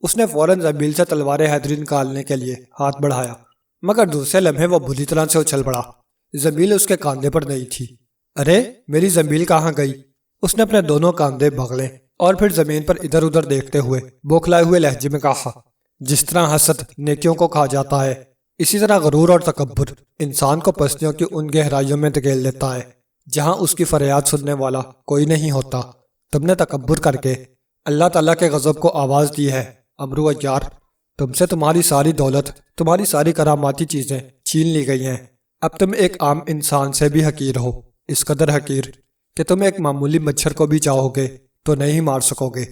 اس نے فوراً زنبیل سے تلوار حیدری نکالنے کے لیے ہاتھ بڑھایا، مگر دوسرے لمحے وہ بری طرح سے اچھل پڑا۔ زنبیل اس کے کاندھے پر نہیں تھی۔ ارے میری زنبیل کہاں گئی؟ اس نے اپنے دونوں کاندھے بغلے اور پھر زمین پر ادھر ادھر دیکھتے ہوئے بوکھلائے ہوئے لہجے میں کہا۔ جس طرح حسد نیکیوں کو کھا جاتا ہے، اسی طرح غرور اور تکبر انسان کو پستیوں کی ان گہرائیوں میں دھکیل دیتا ہے جہاں اس کی فریاد سننے والا کوئی نہیں ہوتا۔ تم نے تکبر کر کے اللہ تعالیٰ کے غضب کو آواز دی ہے امرو عیار، تم سے تمہاری ساری دولت، تمہاری ساری کراماتی چیزیں چھین لی گئی ہیں۔ اب تم ایک عام انسان سے بھی حقیر ہو، اس قدر حقیر کہ تم ایک معمولی مچھر کو بھی چاہو گے تو نہیں مار سکو گے۔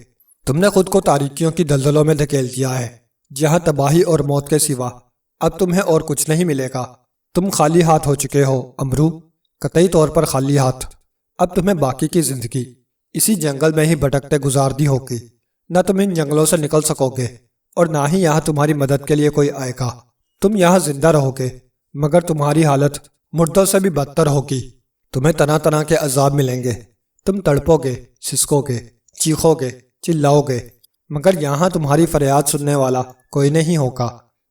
تم نے خود کو تاریکیوں کی دلدلوں میں دھکیل دیا ہے جہاں تباہی اور موت کے سوا اب تمہیں اور کچھ نہیں ملے گا۔ تم خالی ہاتھ ہو چکے ہو امرو، قطعی طور پر خالی ہاتھ۔ اب تمہیں باقی کی زندگی اسی جنگل میں ہی بھٹکتے گزارنی ہوگی، نہ تم ان جنگلوں سے نکل سکو گے اور نہ ہی یہاں تمہاری مدد کے لیے کوئی آئے گا۔ تم یہاں زندہ رہو گے مگر تمہاری حالت مردوں سے بھی بدتر ہوگی۔ تمہیں طرح طرح کے عذاب ملیں گے، تم تڑپو گے، سسکو گے، چیخو گے، چلاؤ گے، مگر یہاں تمہاری فریاد سننے والا کوئی نہیں ہوگا۔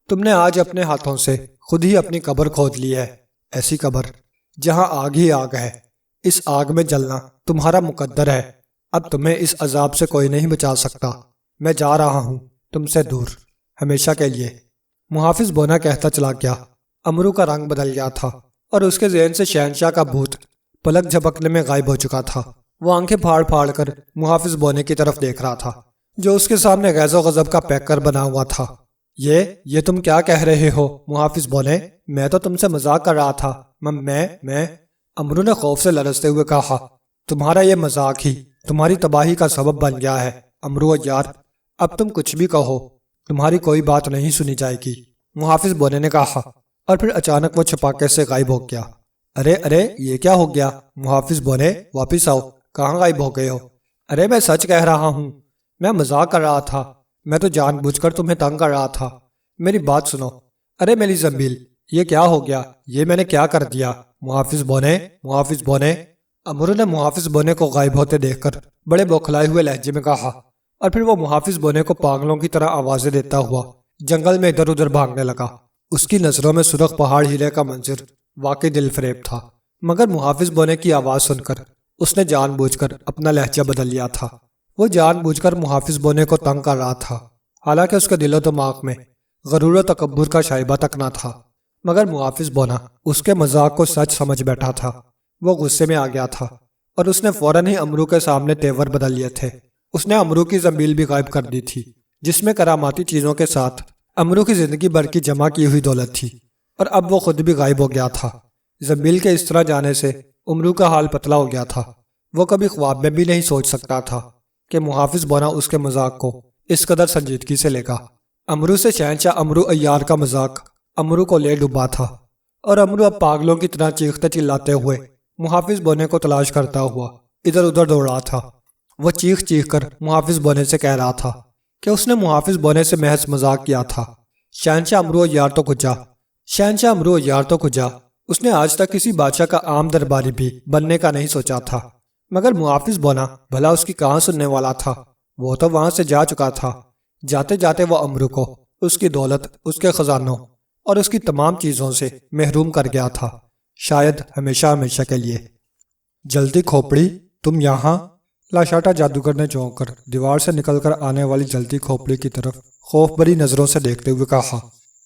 تم نے آج اپنے ہاتھوں سے خود ہی اپنی قبر کھود لی ہے، ایسی قبر جہاں آگ ہی آگ ہے۔ اس آگ میں جلنا تمہارا مقدر ہے۔ اب تمہیں اس عذاب سے کوئی نہیں بچا سکتا۔ میں جا رہا ہوں تم سے دور، ہمیشہ کے لیے، محافظ بونا کہتا چلا گیا۔ امرو کا رنگ بدل گیا تھا اور اس کے ذہن سے شہنشاہ کا بھوت پلک جھپکنے میں غائب ہو چکا تھا۔ وہ آنکھیں پھاڑ پھاڑ کر محافظ بونے کی طرف دیکھ رہا تھا جو اس کے سامنے غیظ و غضب کا پیکر بنا ہوا تھا۔ یہ تم کیا کہہ رہے ہو محافظ بونے؟ میں تو تم سے مذاق کر رہا تھا۔ میں امرو نے خوف سے لرزتے ہوئے کہا۔ تمہارا یہ مذاق ہی تمہاری تباہی کا سبب بن گیا ہے امرو عیار، اب تم کچھ بھی کہو تمہاری کوئی بات نہیں سنی جائے گی، محافظ بونے نے کہا، اور پھر اچانک وہ چھپاکے سے غائب ہو گیا۔ ارے یہ کیا ہو گیا محافظ بونے، واپس آؤ، کہاں غائب ہو گئے ہو؟ ارے میں سچ کہہ رہا ہوں، میں مذاق کر رہا تھا، میں تو جان بوجھ کر تمہیں تنگ کر رہا تھا، میری بات سنو۔ ارے میری زنبیل، یہ کیا ہو گیا؟ یہ میں نے کیا کر دیا؟ محافظ بونے۔ امرو نے محافظ بونے کو غائب ہوتے دیکھ کر بڑے بوکھلائے ہوئے لہجے میں کہا، اور پھر وہ محافظ بونے کو پاگلوں کی طرح آوازیں دیتا ہوا جنگل میں ادھر ادھر بھاگنے لگا۔ اس کی نظروں میں سرخ پہاڑ ہیرے کا منظر واقعی دل فریب تھا، مگر محافظ بونے کی آواز سن کر اس نے جان بوجھ کر اپنا لہجہ بدل لیا تھا۔ وہ جان بوجھ کر محافظ بونے کو تنگ کر رہا تھا، حالانکہ اس کے دل و دماغ میں غرور و تکبر کا شائبہ تک نہ تھا، مگر محافظ بونا اس کے مذاق کو سچ سمجھ بیٹھا تھا۔ وہ غصے میں آ گیا تھا اور اس نے فوراً ہی امرو کے سامنے تیور بدل لیے تھے۔ اس نے امرو کی زنبیل بھی غائب کر دی تھی جس میں کراماتی چیزوں کے ساتھ امرو کی زندگی بھر کی جمع کی ہوئی دولت تھی۔ اور اب وہ خود بھی غائب ہو گیا تھا۔ زنبیل کے اس طرح جانے سے امرو کا حال پتلا ہو گیا تھا۔ وہ کبھی خواب میں بھی نہیں سوچ سکتا تھا کہ محافظ بونا اس کے مذاق کو اس قدر سنجیدگی سے لے گا۔ امرو سے شہنشاہ عمرو عیار کا مذاق امرو کو لے ڈوبا تھا، اور امرو اب پاگلوں کی طرح چیختے چلاتے ہوئے محافظ بونے کو تلاش کرتا ہوا ادھر ادھر دوڑ رہا تھا۔ وہ چیخ چیخ کر محافظ بونے سے کہہ رہا تھا کہ اس نے محافظ بونے سے محض مذاق کیا تھا۔ شہنشاہ عمرو عیار تو کجا، شہنشاہ عمرو عیار تو کجا، اس نے آج تک کسی بادشاہ کا عام درباری بھی بننے کا نہیں سوچا تھا، مگر محافظ بونا بھلا اس کی کہاں سننے والا تھا؟ وہ تو وہاں سے جا چکا تھا۔ جاتے جاتے وہ امرو کو اس کی دولت، اس کے خزانوں اور اس کی تمام چیزوں سے محروم کر گیا تھا، شاید ہمیشہ ہمیشہ کے لیے۔ جلدی کھوپڑی، تم یہاں؟ لاشاٹا جادوگر نے چونک کر دیوار سے نکل کر آنے والی جلتی کھوپڑی کی طرف خوف بری نظروں سے دیکھتے ہوئے کہا۔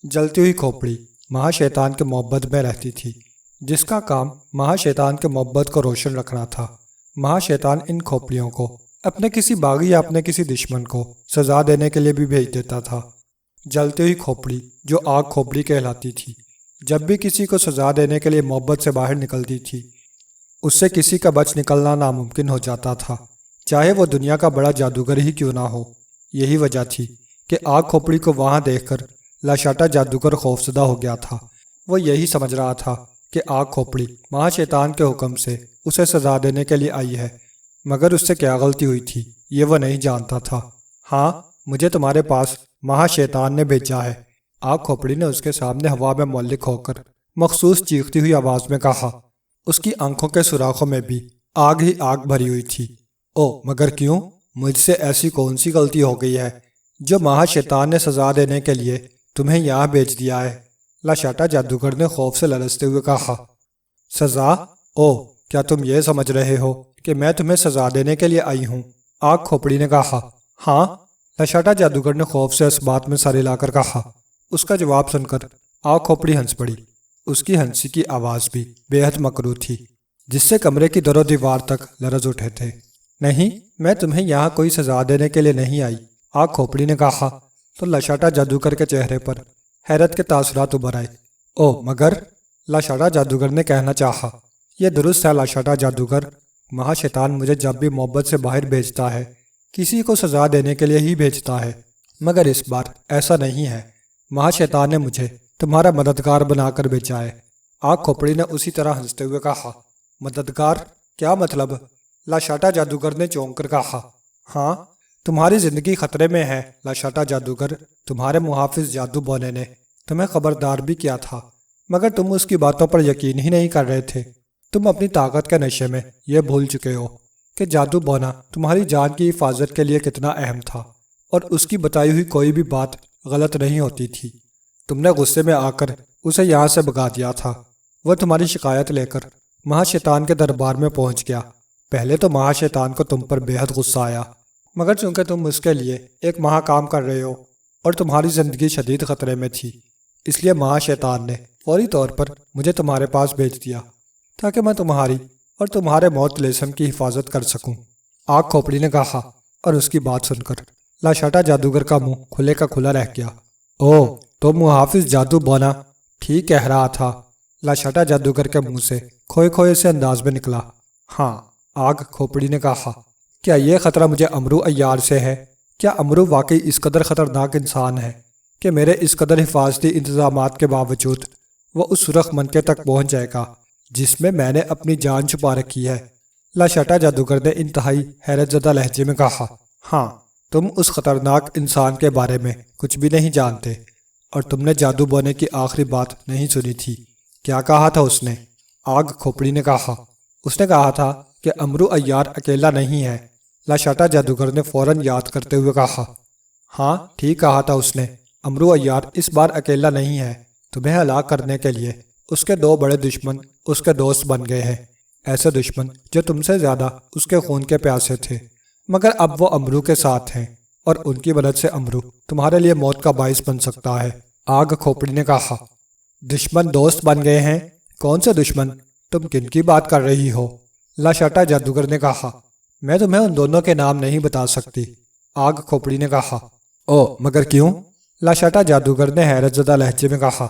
جلتی ہوئی کھوپڑی مہا شیطان کے محبت میں رہتی تھی، جس کا کام مہا شیطان کے محبت کو روشن رکھنا تھا۔ مہا شیطان ان کھوپڑیوں کو اپنے کسی باغی یا اپنے کسی دشمن کو سزا دینے کے لیے بھی بھیج دیتا تھا۔ جلتی ہوئی کھوپڑی جو آگ کھوپڑی کہلاتی تھی، جب بھی کسی کو سزا دینے کے لیے محبت سے باہر نکلتی تھی، اس سے کسی کا بچ نکلنا ناممکن ہو جاتا تھا، چاہے وہ دنیا کا بڑا جادوگر ہی کیوں نہ ہو۔ یہی وجہ تھی کہ آگ کھوپڑی کو وہاں دیکھ کر لاشاٹا جادوگر خوفزدہ ہو گیا تھا۔ وہ یہی سمجھ رہا تھا کہ آگ کھوپڑی مہا شیطان کے حکم سے اسے سزا دینے کے لیے آئی ہے، مگر اس سے کیا غلطی ہوئی تھی یہ وہ نہیں جانتا تھا۔ ہاں، مجھے تمہارے پاس مہا شیطان نے بھیجا ہے، آگ کھوپڑی نے اس کے سامنے ہوا میں معلق ہو کر مخصوص چیختی ہوئی آواز میں کہا۔ اس کی آنکھوں کے سوراخوں میں بھی آگ ہی آگ بھری ہوئی تھی۔ او مگر کیوں؟ مجھ سے ایسی کون سی غلطی ہو گئی ہے جو مہا شیطان نے سزا دینے کے لیے تمہیں یہاں بھیج دیا ہے؟ لاشاٹا جادوگر نے خوف سے لرزتے ہوئے کہا۔ سزا؟ او، کیا تم یہ سمجھ رہے ہو کہ میں تمہیں سزا دینے کے لیے آئی ہوں؟ آگ کھوپڑی نے کہا۔ ہاں، لاشاٹا جادوگر نے خوف سے اس بات میں سر ہلا کر کہا۔ اس کا جواب سن کر آگ کھوپڑی ہنس پڑی۔ اس کی ہنسی کی آواز بھی بے حد مکروہ تھی، جس سے کمرے کی در و دیوار تک لرز اٹھے تھے۔ نہیں، میں تمہیں یہاں کوئی سزا دینے کے لیے نہیں آئی، آگ کھوپڑی نے کہا۔ تو لاشاٹا جادوگر کے چہرے پر حیرت کے تاثرات ابھر آئے۔ او مگر، لاشاٹا جادوگر نے کہنا چاہا۔ یہ درست ہے لاشاٹا جادوگر، مہا شیطان مجھے جب بھی محبت سے باہر بھیجتا ہے کسی کو سزا دینے کے لیے ہی بھیجتا ہے، مگر اس بار ایسا نہیں ہے۔ مہا شیطان نے مجھے تمہارا مددگار بنا کر بھیجا ہے۔ آگ کھوپڑی نے اسی طرح ہنستے ہوئے کہا۔ مددگار؟ کیا مطلب؟ لاشاٹا جادوگر نے چونک کر کہا۔ ہاں، تمہاری زندگی خطرے میں ہے لاشاٹا جادوگر، تمہارے محافظ جادو بونے نے تمہیں خبردار بھی کیا تھا، مگر تم اس کی باتوں پر یقین ہی نہیں کر رہے تھے۔ تم اپنی طاقت کے نشے میں یہ بھول چکے ہو کہ جادو بونا تمہاری جان کی حفاظت کے لیے کتنا اہم تھا، اور اس کی بتائی ہوئی کوئی بھی بات غلط نہیں ہوتی تھی۔ تم نے غصے میں آ کر اسے یہاں سے بھگا دیا تھا۔ وہ تمہاری شکایت لے کر مہا شیطان کے دربار میں پہنچ گیا۔ پہلے تو مہا شیطان کو تم پر بے حد غصہ آیا، مگر چونکہ تم اس کے لیے ایک مہا کام کر رہے ہو اور تمہاری زندگی شدید خطرے میں تھی، اس لیے مہا شیطان نے فوری طور پر مجھے تمہارے پاس بھیج دیا تاکہ میں تمہاری اور تمہارے موت لیسم کی حفاظت کر سکوں، آگ کھوپڑی نے کہا۔ اور اس کی بات سن کر لاشاٹا جادوگر کا منہ کھلے کا کھلا رہ گیا۔ او، تو محافظ جادو بونا ٹھیک کہہ رہا تھا، لاشاٹا جادوگر کے منہ سے کھوئے کھوئے سے انداز میں نکلا۔ ہاں، آگ کھوپڑی نے کہا۔ کیا یہ خطرہ مجھے عمرو عیار سے ہے؟ کیا عمرو واقعی اس قدر خطرناک انسان ہے کہ میرے اس قدر حفاظتی انتظامات کے باوجود وہ اس سرخ منکے تک پہنچ جائے گا جس میں میں نے اپنی جان چھپا رکھی ہے؟ لاشاٹا جادوگر نے انتہائی حیرت زدہ لہجے میں کہا۔ ہاں، تم اس خطرناک انسان کے بارے میں کچھ بھی نہیں جانتے، اور تم نے جادو بونے کی آخری بات نہیں سنی تھی۔ کیا کہا تھا اس نے؟ آگ کھوپڑی نے کہا۔ اس نے کہا تھا کہ عمرو عیار اکیلا نہیں ہے۔ لاشاٹا جادوگر نے فوراً یاد کرتے ہوئے کہا۔ ہاں، ٹھیک کہا تھا اس نے، عمرو عیار اس بار اکیلا نہیں ہے۔ تمہیں ہلاک کرنے کے لیے اس کے دو بڑے دشمن اس کے دوست بن گئے ہیں، ایسے دشمن جو تم سے زیادہ اس کے خون کے پیاسے تھے، مگر اب وہ عمرو کے ساتھ ہیں، اور ان کی مدد سے عمرو تمہارے لیے موت کا باعث بن سکتا ہے۔ آگ کھوپڑی نے کہا۔ دشمن دوست بن گئے ہیں؟ کون سے دشمن؟ تم کن کی بات کر رہی ہو؟ لاشاٹا جادوگر نے کہا۔ میں تمہیں ان دونوں کے نام نہیں بتا سکتی، آگ کھوپڑی نے کہا۔ او مگر کیوں؟ لاشاٹا جادوگر نے حیرت زدہ لہجے میں کہا۔